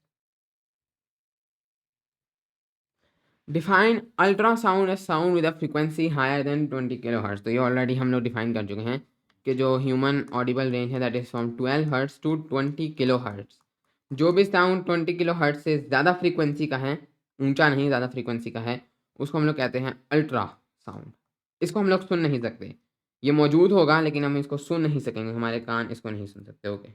Define ultrasound as sound with a frequency higher than 20 kilohertz. तो ये ऑलरेडी हम लोग डिफाइन कर चुके हैं कि जो ह्यूमन ऑडिबल रेंज है that is from 12 hertz to 20 kilohertz. जो भी साउंड 20 किलोहर्ट्ज़ से ज़्यादा फ्रीक्वेंसी का है, ऊँचा नहीं ज़्यादा फ्रीक्वेंसी का है, उसको हम लोग कहते हैं अल्ट्रा साउंड। इसको हम लोग सुन नहीं सकते। ये मौजूद होगा लेकिन हम इसको सुन नहीं सकेंगे, हमारे कान इसको नहीं सुन सकते। Okay.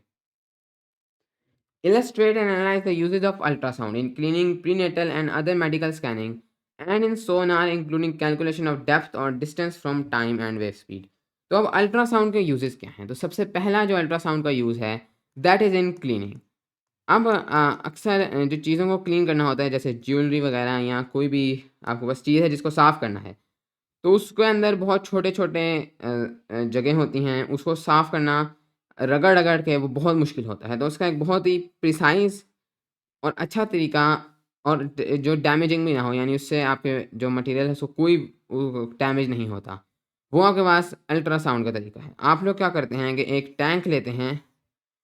Illustrate and analyze the usage of ultrasound in cleaning, prenatal and other medical scanning, and in sonar including calculation of depth or distance from time and wave speed. तो अब अल्ट्रासाउंड के यूजेस क्या हैं? तो सबसे पहला जो ultrasound का यूज़ है दैट इज़ इन क्लीनिंग। अब अक्सर जो चीज़ों को क्लीन करना होता है जैसे ज्वेलरी वगैरह या कोई भी आपके पास चीज़ है जिसको साफ़ करना है, तो उसके अंदर बहुत छोटे-छोटे जगह होती हैं, उसको साफ़ करना रगड़-रगड़ के वो बहुत मुश्किल होता है। तो उसका एक बहुत ही प्रिसाइज़ और अच्छा तरीका और जो डैमेजिंग भी ना हो यानी उससे आपके जो मटेरियल है उसको कोई डैमेज नहीं होता। वो आपके पास अल्ट्रासाउंड का तरीका है। आप लोग क्या करते हैं कि एक टैंक लेते हैं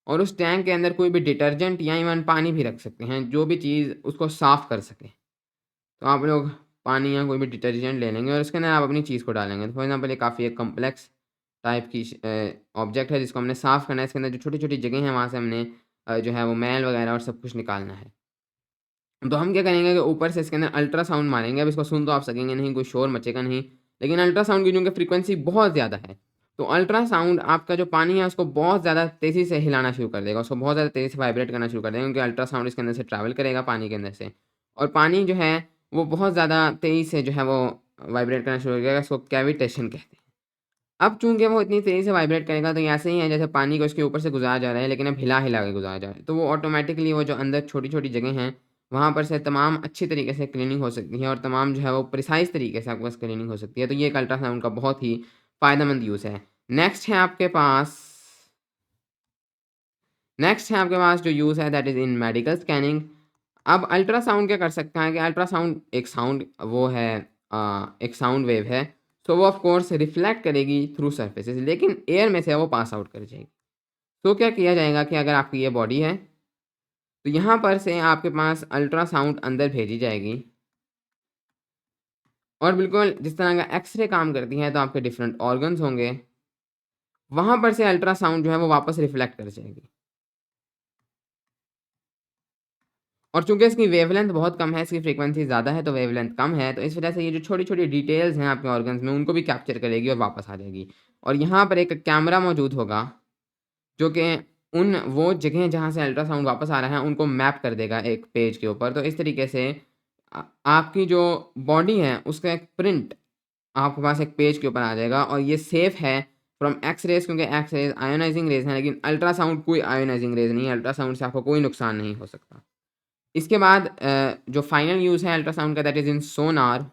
और उस टैंक के अंदर कोई भी डिटर्जेंट या इवन पानी भी रख सकते हैं, जो भी चीज़ उसको साफ़ कर सके। तो आप लोग पानी या कोई भी डिटर्जेंट ले लेंगे और उसके अंदर आप अपनी चीज़ को डालेंगे। तो फॉर एग्ज़ाम्पल ये काफ़ी एक कॉम्प्लेक्स टाइप की ऑब्जेक्ट है जिसको हमने साफ़ करना है। इसके अंदर जो छोटी-छोटी जगह हैं वहाँ से हमने जो है वो मैल वगैरह और सब कुछ निकालना है। तो हम क्या करेंगे कि ऊपर से इसके अंदर अल्ट्रासाउंड मारेंगे। अब इसको सुन तो आप सकेंगे नहीं, कोई शोर मचेगा नहीं, लेकिन अल्ट्रासाउंड की चूँकि फ्रीक्वेंसी बहुत ज़्यादा है, तो अल्ट्रासाउंड आपका जो पानी है उसको बहुत ज़्यादा तेज़ी से हिलाना शुरू कर देगा, उसको बहुत ज़्यादा तेज़ी से वाइब्रेट करना शुरू कर देगा क्योंकि अल्ट्रासाउंड इसके अंदर से ट्रैवल करेगा पानी के अंदर से और पानी जो है वो बहुत ज़्यादा तेज़ी से जो है वो वाइब्रेट करना शुरू हो जाएगा, इसको कैविटेशन कहते हैं। अब चूँकि वो इतनी तेज़ी से वाइब्रेट करेगा तो ये ऐसे ही है जैसे पानी को इसके ऊपर से गुज़ारा जा रहा है लेकिन अब हिला-हिला के गुज़ारा जा रहा है। तो वो ऑटोमैटिकली वो जो अंदर छोटी-छोटी जगह हैं, वहाँ पर से तमाम अच्छी तरीके से क्लीनिंग हो सकती है और तमाम जो है वो प्रिसाइज़ तरीके से आपके पास क्लीनिंग हो सकती है। तो ये एक अल्ट्रासाउंड का बहुत ही फ़ायदेमंद यूज़ है। नेक्स्ट है आपके पास नेक्स्ट है आपके पास जो यूज़ है that is in medical scanning. अब अल्ट्रासाउंड क्या कर सकता है कि अल्ट्रासाउंड एक साउंड वो है एक साउंड वेव है, सो वो ऑफ कोर्स रिफ्लेक्ट करेगी थ्रू सरफेसेस लेकिन एयर में से वो पास आउट कर जाएगी। तो क्या किया जाएगा कि अगर आपकी ये बॉडी है, तो यहाँ पर से आपके पास अल्ट्रासाउंड अंदर भेजी जाएगी और बिल्कुल जिस तरह का एक्स-रे काम करती है तो आपके डिफरेंट ऑर्गन्स होंगे, वहाँ पर से अल्ट्रासाउंड जो है वो वापस रिफ्लेक्ट कर जाएगी। और चूँकि इसकी वेवलेंथ बहुत कम है, इसकी फ्रीक्वेंसी ज़्यादा है तो वेवलेंथ कम है, तो इस वजह से ये जो छोटी-छोटी डिटेल्स हैं आपके ऑर्गन्स में उनको भी कैप्चर करेगी और वापस आ जाएगी। और यहाँ पर एक कैमरा मौजूद होगा, जो कि उन वो जगह जहाँ से अल्ट्रासाउंड वापस आ रहा है उनको मैप कर देगा एक पेज के ऊपर। तो इस तरीके से आपकी जो बॉडी है उसका एक प्रिंट आपके पास एक पेज के ऊपर आ जाएगा और ये सेफ है फ्रॉम एक्स रेज़ क्योंकि एक्स रेज़ आयोनाइज़िंग रेज़ हैं, लेकिन अल्ट्रासाउंड कोई आयोनाइज़िंग रेज़ नहीं है, अल्ट्रासाउंड से आपको कोई नुकसान नहीं हो सकता। इसके बाद जो फाइनल यूज़ है अल्ट्रासाउंड का दैट इज़ इन सोनार।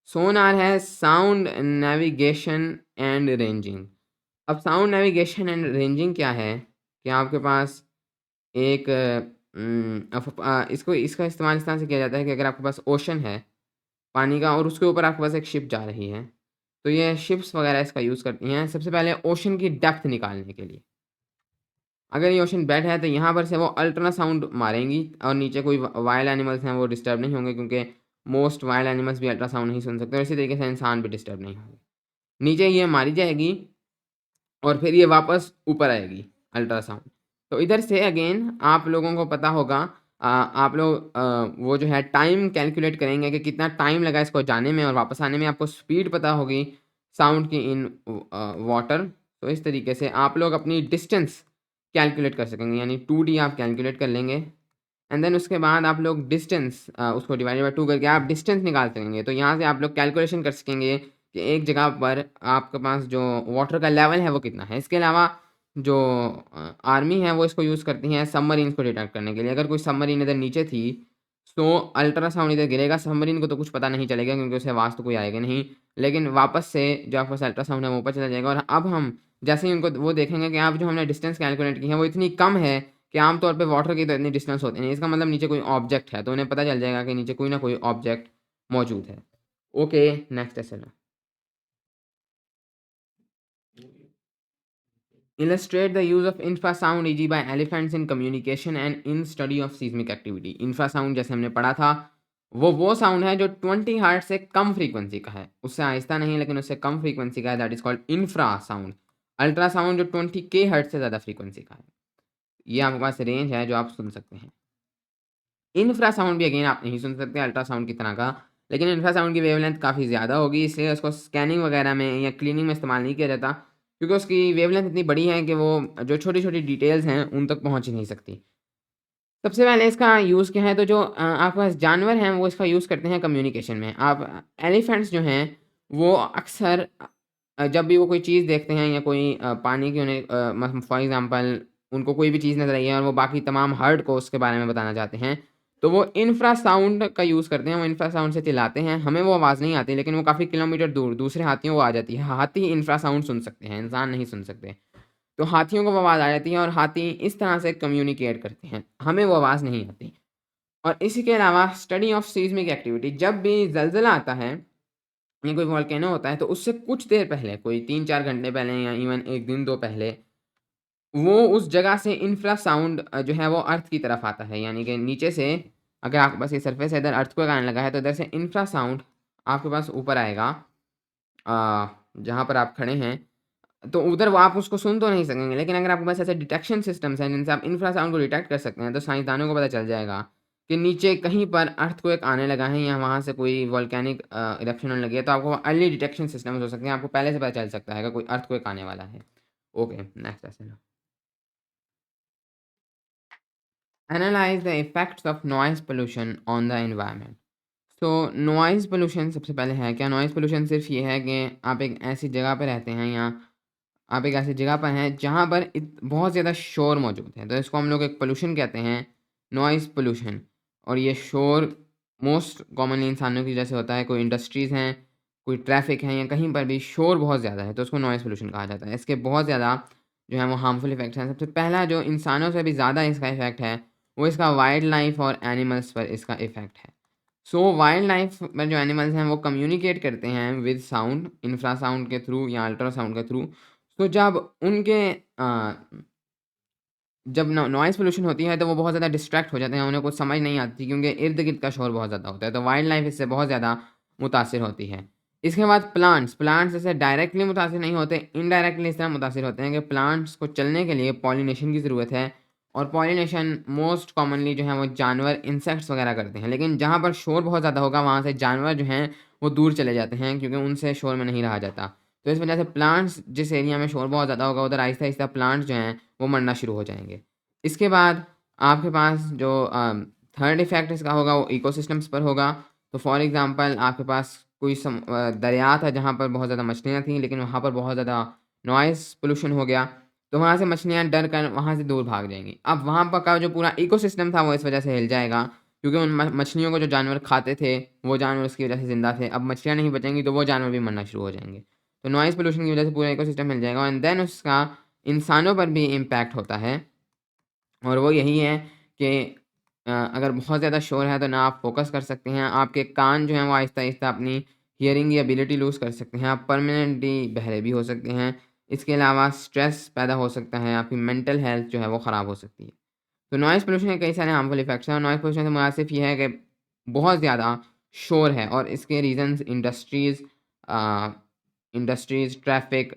सोनार है साउंड नेविगेशन एंड रेंजिंग। अब साउंड नेविगेशन एंड रेंजिंग क्या है कि आपके पास एक इसको इसका इस्तेमाल इस तरह से किया जाता है कि अगर आपके पास ओशन है पानी का और उसके ऊपर आपके पास एक शिप जा रही है, तो ये शिप्स वगैरह इसका यूज़ करती हैं सबसे पहले ओशन की डेप्थ निकालने के लिए। अगर ये ओशन बेड है तो यहाँ पर से वो अल्ट्रासाउंड मारेंगी और नीचे कोई वाइल्ड एनिमल्स हैं वो डिस्टर्ब नहीं होंगे क्योंकि मोस्ट वाइल्ड एनिमल्स भी अल्ट्रासाउंड नहीं सुन सकते और इसी तरीके से इंसान भी डिस्टर्ब नहीं होंगे। नीचे ये मारी जाएगी और फिर ये वापस ऊपर आएगी अल्ट्रासाउंड। तो इधर से अगेन आप लोगों को पता होगा आप लोग वो जो है टाइम कैलकुलेट करेंगे कि कितना टाइम लगा इसको जाने में और वापस आने में। आपको स्पीड पता होगी साउंड की इन वाटर। तो इस तरीके से आप लोग अपनी डिस्टेंस कैलकुलेट कर सकेंगे यानी 2D आप कैलकुलेट कर लेंगे एंड देन उसके बाद आप लोग डिस्टेंस उसको डिवाइडेड बाय 2 करके आप डिस्टेंस निकाल सकेंगे। तो यहाँ से आप लोग कैलकुलेशन कर सकेंगे कि एक जगह पर आपके पास जो वाटर का लेवल है वो कितना है। इसके अलावा जो आर्मी है वो इसको यूज़ करती हैं सबमरीन्स को डिटेक्ट करने के लिए। अगर कोई सबमरीन इधर नीचे थी, तो अल्ट्रासाउंड इधर गिरेगा, सबमरीन को तो कुछ पता नहीं चलेगा क्योंकि उसे आवाज़ तो कोई आएगा नहीं। लेकिन वापस से जो आपके पास अल्ट्रासाउंड है वो ऊपर चला जाएगा और अब हम जैसे ही उनको वो देखेंगे कि अब जो हमने डिस्टेंस कैलकुलेट की है वो इतनी कम है कि आम तौर पे वाटर की तो इतनी डिस्टेंस होती नहीं। इसका मतलब नीचे कोई ऑब्जेक्ट है, तो उन्हें पता चल जाएगा कि नीचे कोई ना कोई ऑब्जेक्ट मौजूद है। Okay, next question. Illustrate the use of infrasound EG by elephants in communication and in study of seismic activity। Infrasound जैसे हमने पढ़ा था वो साउंड है जो 20 हर्ट्ज से कम फ्रीक्वेंसी का है, उससे आहिस्ता नहीं लेकिन उससे कम फ्रीक्वेंसी का है, that is called infrasound. Ultrasound जो 20K हर्ट्ज से ज़्यादा फ्रीक्वेंसी का है, ये आपके पास रेंज है जो आप सुन सकते हैं। इंफ्रासाउंड भी अगेन आप नहीं सुन सकते अल्ट्रासाउंड की तरह का, लेकिन इंफ्रासाउंड की वेवलेंथ काफ़ी ज़्यादा होगी इसलिए उसको स्कैनिंग वगैरह में या क्लीनिंग में इस्तेमाल नहीं किया जाता। क्योंकि उसकी वेवलेंथ इतनी बड़ी है कि वो जो छोटी-छोटी डिटेल्स हैं, उन तक पहुँच ही नहीं सकती। सबसे पहले इसका यूज़ क्या है, तो जो आपके पास जानवर हैं, वो इसका यूज़ करते हैं कम्युनिकेशन में। आप एलिफेंट्स जो हैं, वो अक्सर जब भी वो कोई चीज़ देखते हैं या कोई पानी की उन्हें मतलब फॉर एग्ज़ाम्पल उनको कोई भी चीज़ नज़र आई है और वो बाकी तमाम हर्ड को उसके बारे में बताना चाहते हैं, तो वो इंफ्रासाउंड का यूज़ करते हैं, वो इंफ्रासाउंड से चिल्लाते हैं। हमें वो आवाज़ नहीं आती, लेकिन वो काफ़ी किलोमीटर दूर दूसरे हाथियों को आ जाती है। हाथी इंफ्रासाउंड सुन सकते हैं, इंसान नहीं सुन सकते। तो हाथियों को वो आवाज़ आ जाती है और हाथी इस तरह से कम्युनिकेट करते हैं, हमें वो आवाज़ नहीं आती। और इसी के अलावा स्टडी ऑफ सीज़्मिक एक्टिविटी, जब भी ज़लज़ला आता है या कोई वोल्केनो होता है, तो उससे कुछ देर पहले, कोई 3-4 घंटे पहले या इवन 1 दिन 2 पहले, वो उस जगह से इंफ्रासाउंड जो है वो अर्थ की तरफ आता है। यानी कि नीचे से अगर आपके पास ये सरफेस है, इधर अर्थक्वेक आने लगा है, तो इधर से इंफ्रासाउंड आपके पास ऊपर आएगा जहाँ पर आप खड़े हैं, तो उधर वो आप उसको सुन तो नहीं सकेंगे, लेकिन अगर आपके पास ऐसे डिटेक्शन सिस्टम्स हैं जिनसे आप इंफ्रासाउंड को डिटेक्ट कर सकते हैं, तो साइंसदानों को पता चल जाएगा कि नीचे कहीं पर अर्थक्वेक आने लगा है या वहाँ से कोई वोल्केनिक इरप्शन होने लगी है, तो आपको अर्ली डिटेक्शन सिस्टम्स हो सकते हैं, आपको पहले से पता चल सकता है कि कोई अर्थक्वेक आने वाला है। Okay, next question. Analyse the effects of noise pollution on the environment. तो नॉइज़ पोल्यूशन सबसे पहले है क्या? नॉइज़ पोल्यूशन सिर्फ़ ये है कि आप एक ऐसी जगह पे रहते हैं या आप एक ऐसी जगह पर हैं जहाँ पर बहुत ज़्यादा शोर मौजूद है, तो इसको हम लोग एक पोल्यूशन कहते हैं, नॉइज़ पोल्यूशन। और ये शोर मोस्ट कॉमनली इंसानों की वजह से होता है। कोई इंडस्ट्रीज़ हैं, कोई ट्रैफ़िक है या कहीं पर भी शोर बहुत ज़्यादा है, तो उसको नॉइज़ पोल्यूशन कहा जाता है। इसके बहुत ज़्यादा जो है वो हार्मफुल इफ़ेक्ट्स हैं। सबसे पहला जो इंसानों से भी ज़्यादा इसका इफ़ेक्ट है, वो इसका वाइल्ड लाइफ़ और एनिमल्स पर इसका इफ़ेक्ट है। सो वाइल्ड लाइफ़ में जो एनिमल्स हैं वो कम्युनिकेट करते हैं विद साउंड, इंफ्रासाउंड के थ्रू या अल्ट्रासाउंड के थ्रू। तो जब उनके जब नॉइज़ पोल्यूशन होती है, तो वो बहुत ज़्यादा डिस्ट्रैक्ट हो जाते हैं, उन्हें कुछ समझ नहीं आती क्योंकि इर्द-गिर्द का शोर बहुत ज़्यादा होता है, तो वाइल्ड लाइफ़ इससे बहुत ज़्यादा मुतासिर होती है। इसके बाद प्लांट्स, प्लांट्स इससे डायरेक्टली मुतासिर नहीं होते, इनडायरेक्टली इस तरह मुतासिर होते हैं कि प्लांट्स को चलने के लिए पॉलिनेशन की ज़रूरत है और पॉलिनेशन मोस्ट कॉमनली जो है वो जानवर, इंसेक्ट्स वगैरह करते हैं। लेकिन जहाँ पर शोर बहुत ज़्यादा होगा, वहाँ से जानवर जो हैं, वो दूर चले जाते हैं क्योंकि उनसे शोर में नहीं रहा जाता। तो इस वजह से प्लांट्स जिस एरिया में शोर बहुत ज़्यादा होगा, उधर आहिस्ता-आहिस्ता प्लांट्स जो हैं, वो मरना शुरू हो जाएँगे। इसके बाद आपके पास जो थर्ड इफ़ेक्ट इसका होगा वो इकोसिस्टम्स पर होगा। तो फॉर एग्ज़ाम्पल आपके पास कोई दरिया था जहाँ पर बहुत ज़्यादा मछलियाँ थीं, लेकिन वहाँ पर बहुत ज़्यादा नॉइज़ पोल्यूशन हो गया, तो वहाँ से मछलियाँ डर कर वहाँ से दूर भाग जाएँगी। अब वहाँ पर का जो पूरा इकोसिस्टम था वो इस वजह से हिल जाएगा, क्योंकि उन मछलियों को जो जानवर खाते थे, वो जानवर उसकी वजह से ज़िंदा थे। अब मछलियाँ नहीं बचेंगी तो वो जानवर भी मरना शुरू हो जाएँगे। तो नॉइज़ पोल्यूशन की वजह से पूरा इकोसिस्टम हिल जाएगा एंड देन उसका इंसानों पर भी इम्पैक्ट होता है। और वो यही है कि अगर बहुत ज़्यादा शोर है तो ना आप फ़ोकस कर सकते हैं, आपके कान जो हैं वो आहिस्ता-आहिस्ता अपनी हियरिंग की एबिलिटी लूज़ कर सकते हैं, आप परमानेंटली बहरे भी हो सकते हैं। इसके अलावा स्ट्रेस पैदा हो सकता है, आपकी मेंटल हेल्थ जो है वो ख़राब हो सकती है। तो नॉइज़ पोल्यूशन के कई सारे हार्मफुल इफ़ेक्ट्स हैं और नॉइज़ पोल्यूशन से मुराद सिर्फ़ ये है कि बहुत ज़्यादा शोर है और इसके रीज़न्स इंडस्ट्रीज़, ट्रैफ़िक,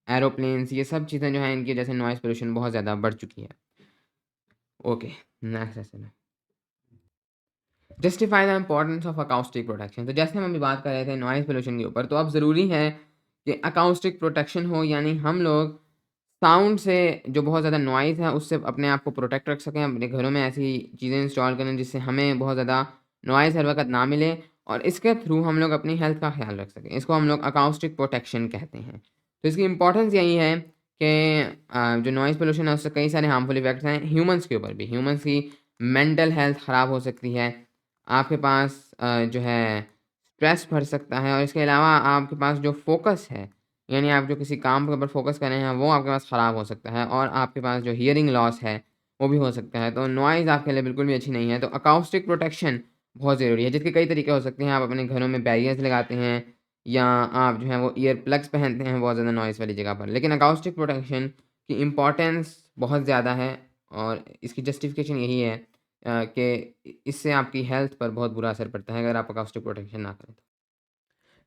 एरोप्लेन्स, ये सब चीज़ें जो हैं इनकी वजह से नॉइज़ पोल्यूशन बहुत ज़्यादा बढ़ चुकी है। ओके, नेक्स्ट क्वेश्चन है। Justify the importance of acoustic protection. तो जैसे हम अभी बात कर रहे थे नॉइज़ पोल्यूशन के ऊपर, तो अब ज़रूरी है कि अकाउस्टिक प्रोटेक्शन हो, यानी हम लोग साउंड से जो बहुत ज़्यादा नॉइज़ है उससे अपने आप को प्रोटेक्ट रख सकें। अपने घरों में ऐसी चीज़ें इंस्टॉल करें जिससे हमें बहुत ज़्यादा नॉइज़ हर वक़्त ना मिले और इसके थ्रू हम लोग अपनी हेल्थ का ख़्याल रख सकें। इसको हम लोग अकाउस्टिक प्रोटेक्शन कहते हैं। तो इसकी इम्पोर्टेंस यही है कि जो नॉइज़ पोल्यूशन है उससे कई सारे हार्मफुल इफ़ेक्ट्स हैं ह्यूमन्स के ऊपर भी। ह्यूमन्स की मेंटल हेल्थ ख़राब हो सकती है। आपके पास जो है स्ट्रेस बढ़ सकता है और इसके अलावा आपके पास जो फ़ोकस है, यानी आप जो किसी काम के ऊपर फ़ोकस कर रहे हैं, वो आपके पास ख़राब हो सकता है और आपके पास जो हियरिंग लॉस है, वो भी हो सकता है। तो नॉइज़ आपके लिए बिल्कुल भी अच्छी नहीं है। तो अकाउस्टिक प्रोटेक्शन बहुत ज़रूरी है, जिसके कई तरीके हो सकते हैं। आप अपने घरों में बैरियर्स लगाते हैं या आप जो है वो ईयर प्लग्स पहनते हैं बहुत ज़्यादा नॉइज़ वाली जगह पर। लेकिन अकाउस्टिक प्रोटेक्शन की इम्पोर्टेंस बहुत ज़्यादा है और इसकी जस्टिफ़िकेशन यही है कि इससे आपकी हेल्थ पर बहुत बुरा असर पड़ता है अगर आप अकाउस्टिक प्रोटेक्शन ना करें तो।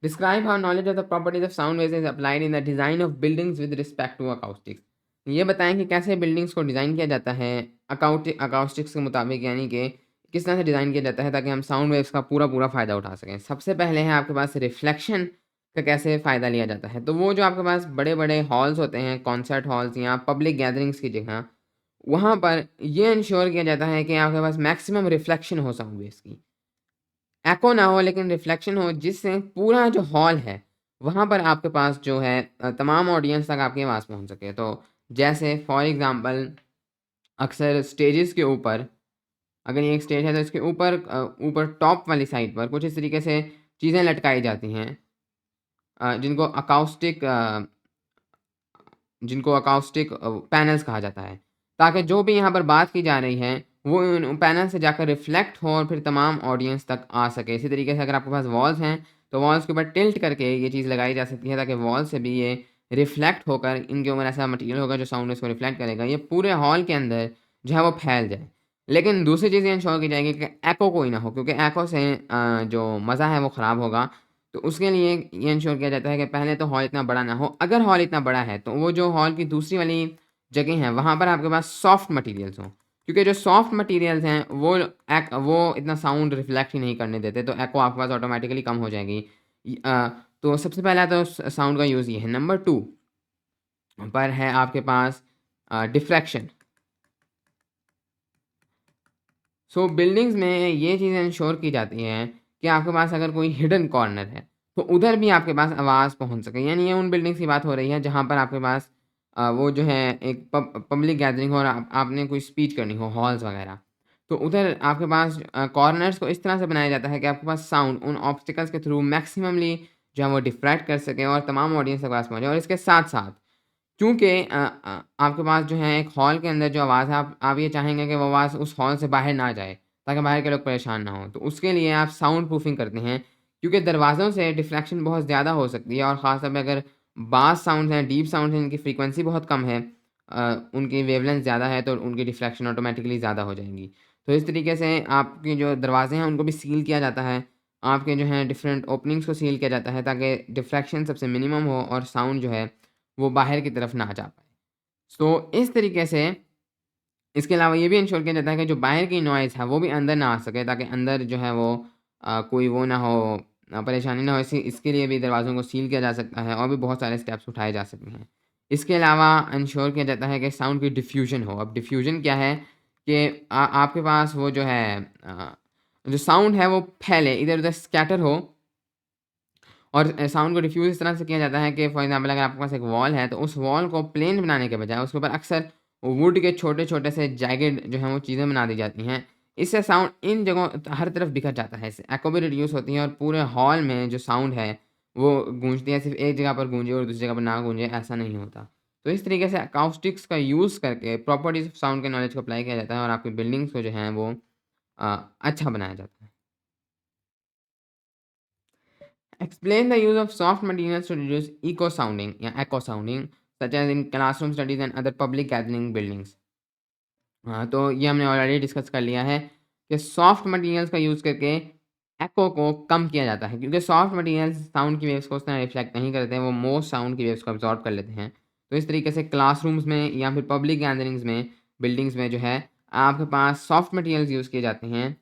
Describe how knowledge of the properties of sound waves is applied in the design of buildings with respect to acoustics. ये बताएं कि कैसे बिल्डिंग्स को डिज़ाइन किया जाता है अकाउस्टिक्स के मुताबिक, यानी कि किस तरह से डिज़ाइन किया जाता है ताकि हम साउंड वेव्स का पूरा पूरा फ़ायदा उठा सकें। सबसे पहले है आपके पास रिफ्लेक्शन का कैसे फ़ायदा लिया जाता है। तो वो जो आपके पास बड़े-बड़े हॉल्स होते हैं, कॉन्सर्ट हॉल्स या पब्लिक गैदरिंग्स की जगह, वहाँ पर ये इंश्योर किया जाता है कि आपके पास मैक्सिमम रिफ्लेक्शन हो साउंड वेव्स की। एको ना हो लेकिन रिफ्लेक्शन हो, जिससे पूरा जो हॉल है, वहाँ पर आपके पास जो है तमाम ऑडियंस तक आपकी आवाज़ पहुँच सके। तो जैसे फॉर एग्ज़ाम्पल अक्सर स्टेजेस के ऊपर, अगर ये एक स्टेज है तो इसके ऊपर ऊपर टॉप वाली साइड पर कुछ इस तरीके से चीज़ें लटकाई जाती हैं, जिनको अकाउस्टिक पैनल्स कहा जाता है, ताकि जो भी यहाँ पर बात की जा रही है, वो उन पैनल से जाकर रिफ्लेक्ट हो और फिर तमाम ऑडियंस तक आ सके। इसी तरीके से अगर आपके पास वॉल्स हैं, तो वॉल्स के ऊपर टिल्ट करके ये चीज़ लगाई जा सकती है, ताकि वॉल से भी ये रिफ्लेक्ट होकर इनके ऊपर ऐसा मटेरियल होगा जो साउंड इसको रिफ्लेक्ट करेगा। ये पूरे हॉल के अंदर जो है वो फैल जाए। लेकिन दूसरी चीज़ ये इंश्योर की जाएगी कि एको कोई ना हो, क्योंकि एको से जो मज़ा है वो ख़राब होगा। तो उसके लिए ये इंश्योर किया जाता है कि पहले तो हॉल इतना बड़ा ना हो। अगर हॉल इतना बड़ा है, तो वो जो हॉल की दूसरी वाली जगह है, वहाँ पर आपके पास सॉफ्ट मटेरियल्स हों। क्योंकि जो सॉफ्ट मटेरियल्स हैं, वो इतना साउंड रिफ्लेक्ट ही नहीं करने देते, तो एको आपके पास ऑटोमैटिकली कम हो जाएगी। तो सबसे पहला तो साउंड का यूज़ ये है। नंबर 2 पर है आपके पास डिफ्रैक्शन। सो बिल्डिंग्स में ये चीज़ें इंश्योर की जाती हैं कि आपके पास अगर कोई हिडन कॉर्नर है, तो उधर भी आपके पास आवाज़ पहुँच सके। यानी ये उन बिल्डिंग्स की बात हो रही है जहाँ पर आपके पास वो जो है एक पब्लिक गैदरिंग हो और आपने कोई स्पीच करनी हो, हॉल्स वगैरह। तो उधर आपके पास कॉर्नर्स को इस तरह से बनाया जाता है कि आपके पास साउंड उन ऑब्स्टिकल्स के थ्रू मैक्सिममली जो है वो डिफ्रैक्ट कर सके और तमाम ऑडियंस के पास पहुँचे। और इसके साथ-साथ चूँकि आपके पास जो है एक हॉल के अंदर जो आवाज़ है, आप ये चाहेंगे कि वो आवाज़ उस हॉल से बाहर ना जाए, ताकि बाहर के लोग परेशान ना हों। तो उसके लिए आप साउंड प्रूफिंग करते हैं, क्योंकि दरवाज़ों से डिफ्लेक्शन बहुत ज़्यादा हो सकती है और ख़ास तौर पे अगर बास साउंड्स हैं, डीप साउंड्स हैं, जिनकी फ्रीक्वेंसी बहुत कम है, उनकी वेवलेंथ ज़्यादा है, तो उनकी डिफ्लेक्शन ऑटोमैटिकली ज़्यादा हो जाएँगी। तो इस तरीके से आपके जो दरवाज़े हैं, उनको भी सील किया जाता है। आपके जो हैं डिफरेंट ओपनिंग्स को सील किया जाता है, ताकि डिफ्लेक्शन सबसे मिनिमम हो और साउंड जो है वो बाहर की तरफ ना जा पाए। सो इस तरीके से इसके अलावा ये भी इंश्योर किया जाता है कि जो बाहर की नॉइज़ है वो भी अंदर ना आ सके, ताकि अंदर जो है वो कोई वो ना हो, परेशानी ना हो। इसके लिए भी दरवाज़ों को सील किया जा सकता है और भी बहुत सारे स्टेप्स उठाए जा सकते हैं। इसके अलावा इंश्योर किया जाता है कि साउंड की डिफ्यूज़न हो। अब डिफ्यूज़न क्या है कि आपके पास वो जो है जो साउंड है वो फैले, इधर-उधर स्कैटर हो और साउंड को डिफ्यूज़ इस तरह से किया जाता है कि फॉर एग्ज़ाम्पल अगर आपके पास एक वॉल है, तो उस वॉल को प्लेन बनाने के बजाय उसके ऊपर अक्सर वुड के छोटे-छोटे से जैगेड जो हैं वो चीज़ें बना दी जाती हैं। इससे साउंड इन जगहों हर तरफ बिखर जाता है, इससे एको भी रिड्यूस होती है और पूरे हॉल में जो साउंड है वो गूंजती है। सिर्फ़ एक जगह पर गूंजे और दूसरी जगह पर ना गूंजे, ऐसा नहीं होता। तो इस तरीके से अकाउस्टिक्स का यूज़ करके प्रॉपर्टीज़ ऑफ साउंड के नॉलेज को अप्लाई किया जाता है और आपकी बिल्डिंग्स को जो है वो अच्छा बनाया जाता है। Explain the use of soft materials to reduce echo sounding या echo sounding such as in classroom studies and other public gathering buildings। हाँ, तो ये हमने ऑलरेडी डिस्कस कर लिया है कि सॉफ्ट मटेरियल्स का यूज़ करके एको को कम किया जाता है, क्योंकि सॉफ्ट मटेरियल्स साउंड की वेव्स को उस तरह रिफ्लेक्ट नहीं करते हैं, वो मोस्ट साउंड की वेव्स को अब्सॉर्ब कर लेते हैं। तो इस तरीके से क्लासरूम्स में या फिर पब्लिक गैदरिंग्स में, बिल्डिंग्स में जो है आपके पास सॉफ्ट मटेरियल्स यूज़ किए जाते हैं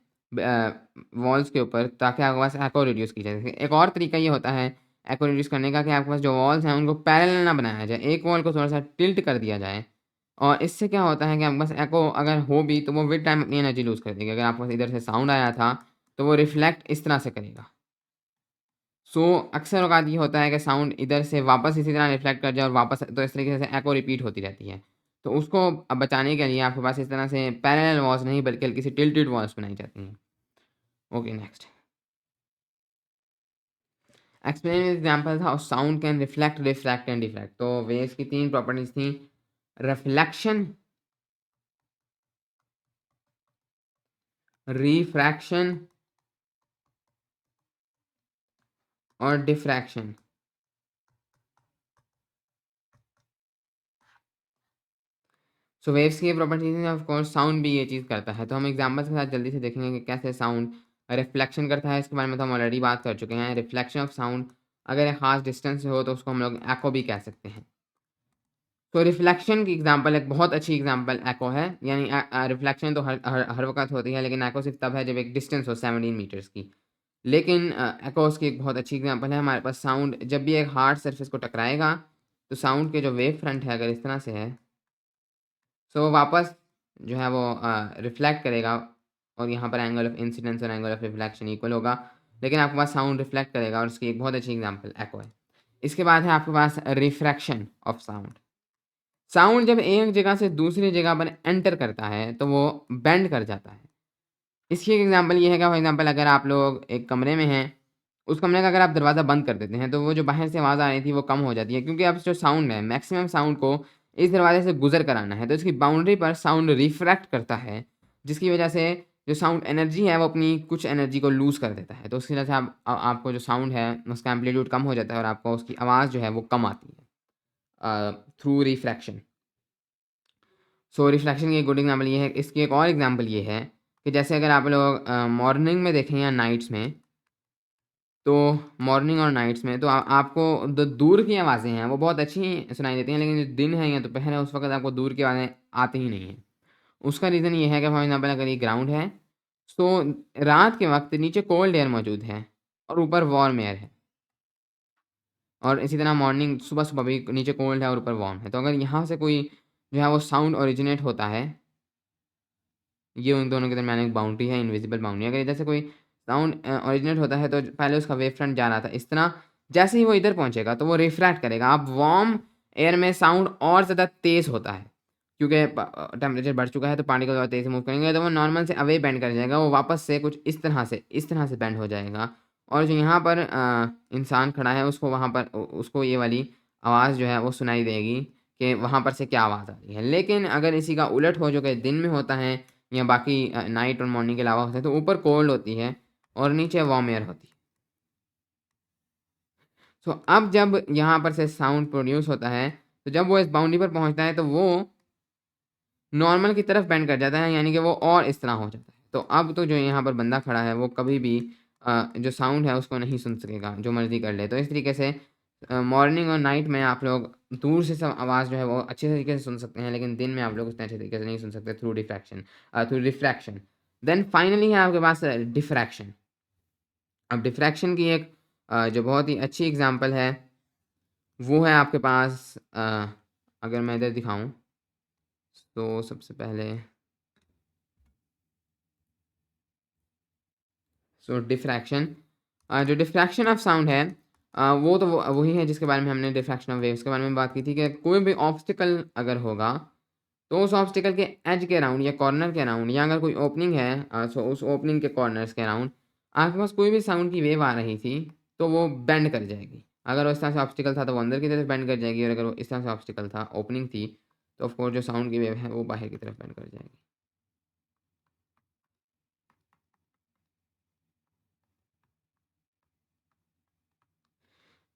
वॉल्स के ऊपर, ताकि आपके पास एको रिड्यूस की जा सके। एक और तरीका ये होता है एको रिड्यूस करने का कि आपके पास जो वॉल्स हैं उनको पैरेलल ना बनाया जाए, एक वॉल को थोड़ा-सा टिल्ट कर दिया जाए और इससे क्या होता है कि आपके पास एको अगर हो भी तो वो विद टाइम अपनी एनर्जी लूज़ कर देगी। अगर आपके पास इधर से साउंड आया था, तो वो रिफ्लेक्ट इस तरह से करेगा। सो अक्सर औक़ात ये होता है कि साउंड इधर से वापस इसी तरह रिफ्लेक्ट कर जाए और वापस, तो इस तरीके से एको रिपीट होती रहती है। तो उसको अब बचाने के लिए आपके पास इस तरह से पैरेलल वॉल्स नहीं बल्कि हल्की सी टिल्टेड वॉल्स बनाई जाती हैं। Okay next. Explain with examples how sound can reflect, refract and diffract. तो वेव्स की 3 प्रॉपर्टीज़ थी, रिफ्लेक्शन, रिफ्रैक्शन और डिफ्रैक्शन। सो वेव्स की ये प्रॉपर्टीज़ हैं, ऑफ कोर्स साउंड भी ये चीज़ करता है। तो हम एग्ज़ाम्पल्स के साथ जल्दी से देखेंगे कि कैसे साउंड रिफ्लेक्शन करता है। इसके बारे में तो हम ऑलरेडी बात कर चुके हैं। रिफ्लेक्शन ऑफ साउंड अगर एक ख़ास डिस्टेंस से हो तो उसको हम लोग एको भी कह सकते हैं। तो रिफ्लेक्शन की एग्ज़ाम्पल एक बहुत अच्छी एग्ज़ाम्पल एको है। यानी रिफ्लेक्शन तो हर वक़्त होती है, लेकिन एको सिर्फ़ तब है जब एक डिस्टेंस हो 17 मीटर्स की। लेकिन एकोस की एक बहुत अच्छी एग्जांपल है हमारे पास साउंड जब भी एक हार्ड सरफेस को टकराएगा, तो साउंड के जो वेव फ्रंट है अगर इस तरह से है, सो वो वापस जो है वो रिफ्लेक्ट करेगा और यहाँ पर एंगल ऑफ इंसिडेंस और एंगल ऑफ रिफ्लेक्शन इक्वल होगा, लेकिन आपके पास साउंड रिफ्लेक्ट करेगा और उसकी एक बहुत अच्छी एग्जांपल एको है। इसके बाद है आपके पास रिफ्रैक्शन ऑफ साउंड। साउंड जब एक जगह से दूसरी जगह पर एंटर करता है, तो वो बेंड कर जाता है। इसकी एक एग्जांपल ये है कि फॉर एग्जांपल अगर आप लोग एक कमरे में हैं, उस कमरे का अगर आप दरवाज़ा बंद कर देते हैं, तो वो जो बाहर से आवाज़ आ रही थी वो कम हो जाती है, क्योंकि अब जो साउंड है मैक्सिमम साउंड को इस दरवाजे से गुज़र कर आना है, तो इसकी बाउंड्री पर साउंड रिफ्रैक्ट करता है, जिसकी वजह से जो साउंड एनर्जी है वो अपनी कुछ एनर्जी को लूज़ कर देता है। तो उसकी वजह से आपको जो साउंड है उसका एम्पलीट्यूड कम हो जाता है और आपको उसकी आवाज़ जो है वो कम आती है थ्रू रिफ्रैक्शन। सो रिफ्लेक्शन की एक गुड एग्जांपल ये है। इसकी एक और एग्जांपल ये है कि जैसे अगर आप लोग मॉर्निंग में देखें या नाइट्स में, तो मॉर्निंग और नाइट्स में तो आपको जो दूर की आवाज़ें हैं वो बहुत अच्छी सुनाई देती हैं, लेकिन जो दिन है या दोपहर है उस वक्त आपको दूर की आवाज़ें आती ही नहीं हैं। उसका रीज़न ये है कि फॉर एग्जांपल अगर ये ग्राउंड है, तो रात के वक्त नीचे कोल्ड एयर मौजूद है और ऊपर वार्म एयर है, और इसी तरह मॉर्निंग सुबह-सुबह भी नीचे कोल्ड है और ऊपर वार्म है। तो अगर यहाँ से कोई जो है वो साउंड ओरिजिनेट होता है, ये उन दोनों के दरमियान एक बाउंड्री है, इनविजिबल बाउंड्री। अगर इधर से कोई साउंड ओरिजिनेट होता है, तो पहले उसका वेव फ्रंट जा रहा था इस तरह, जैसे ही वो इधर पहुँचेगा तो वो रिफ्रैक्ट करेगा। अब वार्म एयर में साउंड और ज़्यादा तेज़ होता है, क्योंकि टेम्परेचर बढ़ चुका है, तो पार्टिकल और तेज़ से मूव करेंगे, तो वो नॉर्मल से अवे बेंड कर जाएगा, वो वापस से कुछ इस तरह से बेंड हो जाएगा, और जो यहाँ पर इंसान खड़ा है उसको वहाँ पर उसको ये वाली आवाज़ जो है वो सुनाई देगी कि वहाँ पर से क्या आवाज़ आ रही है। लेकिन अगर इसी का उलट हो, जो कि दिन में होता है या बाकी नाइट और मॉर्निंग के अलावा होता है, तो ऊपर कोल्ड होती है और नीचे वार्म एयर होती है। सो अब जब यहाँ पर से साउंड प्रोड्यूस होता है, तो जब वो इस बाउंड्री पर पहुँचता है, तो वो नॉर्मल की तरफ बेंड कर जाता है, यानी कि वो और इस तरह हो जाता है। तो अब तो जो यहाँ पर बंदा खड़ा है वो कभी भी जो साउंड है उसको नहीं सुन सकेगा, जो मर्ज़ी कर ले। तो इस तरीके से मॉर्निंग और नाइट में आप लोग दूर से सब आवाज़ जो है वो अच्छे तरीके से सुन सकते हैं, लेकिन दिन में आप लोग उतने अच्छे तरीके से नहीं सुन सकते थ्रू रिफ्रैक्शन। देन फाइनली है आपके पास डिफ्रैक्शन। अब डिफ्रैक्शन की एक जो बहुत ही अच्छी एग्ज़ाम्पल है, वो है आपके पास अगर मैं इधर दिखाऊँ, तो सबसे पहले सो डिफ्रैक्शन जो डिफ्रैक्शन ऑफ साउंड है, वो तो वही है जिसके बारे में हमने डिफ्रैक्शन ऑफ वेव्स के बारे में बात की थी, कि कोई भी ऑब्स्टिकल अगर होगा, तो उस ऑब्स्टिकल के एज के अराउंड या कॉर्नर के अराउंड, या अगर कोई ओपनिंग है, सो उस ओपनिंग के कॉर्नर्स के अराउंड आपके पास कोई भी साउंड की वेव आ रही थी, तो वो बेंड कर जाएगी। अगर वो इस तरह से ऑब्स्टिकल था तो वो अंदर की तरफ बेंड कर जाएगी, और अगर वो इस तरह से ऑब्स्टिकल था, ओपनिंग थी, तो ऑफ कोर्स जो साउंड की वेव है वो बाहर की तरफ बेंड कर जाएगी।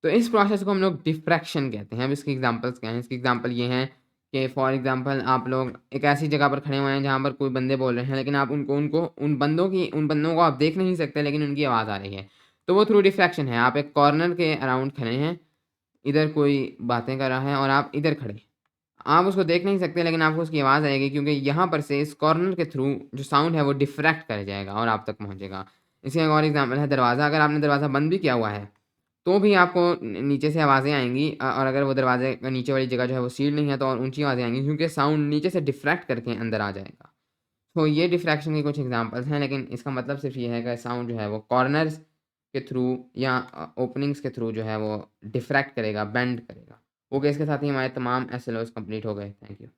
तो इस प्रोसेस को हम लोग डिफ्रैक्शन कहते हैं। अब इसके एग्ज़ाम्पल्स क्या हैं? इसके एग्ज़ाम्पल ये हैं कि फॉर एग्ज़ाम्पल आप लोग एक ऐसी जगह पर खड़े हुए हैं जहाँ पर कोई बंदे बोल रहे हैं, लेकिन आप उनको उनको उन बंदों को आप देख नहीं सकते, लेकिन उनकी आवाज़ आ रही है। तो वो थ्रू डिफ्रैक्शन है। आप एक कॉर्नर के अराउंड खड़े हैं, इधर कोई बातें कर रहा है और आप इधर खड़े हैं। आप उसको देख नहीं सकते, लेकिन आपको उसकी आवाज़ आएगी, क्योंकि यहाँ पर से इस कॉर्नर के थ्रू जो साउंड है वो डिफ्रैक्ट कर जाएगा और आप तक पहुँचेगा। इसका एक और एग्ज़ाम्पल है दरवाज़ा। अगर आपने दरवाज़ा बंद भी किया हुआ है, तो भी आपको नीचे से आवाज़ें आएँगी, और अगर वो दरवाज़े का नीचे वाली जगह जो है वो सील्ड नहीं है, तो और ऊँची आवाज़ें आएँगी, क्योंकि साउंड नीचे से डिफ्रैक्ट करके अंदर आ जाएगा। तो ये डिफ्रैक्शन के कुछ एग्ज़ाम्पल्स हैं, लेकिन इसका मतलब सिर्फ़ ये है कि साउंड जो है वो कॉर्नर्स के थ्रू या ओपनिंग्स के थ्रू जो है वो डिफ्रैक्ट करेगा, बेंड करेगा। ओके, इसके साथ ही हमारे तमाम एसएलओज़ कंप्लीट हो गए। Thank you.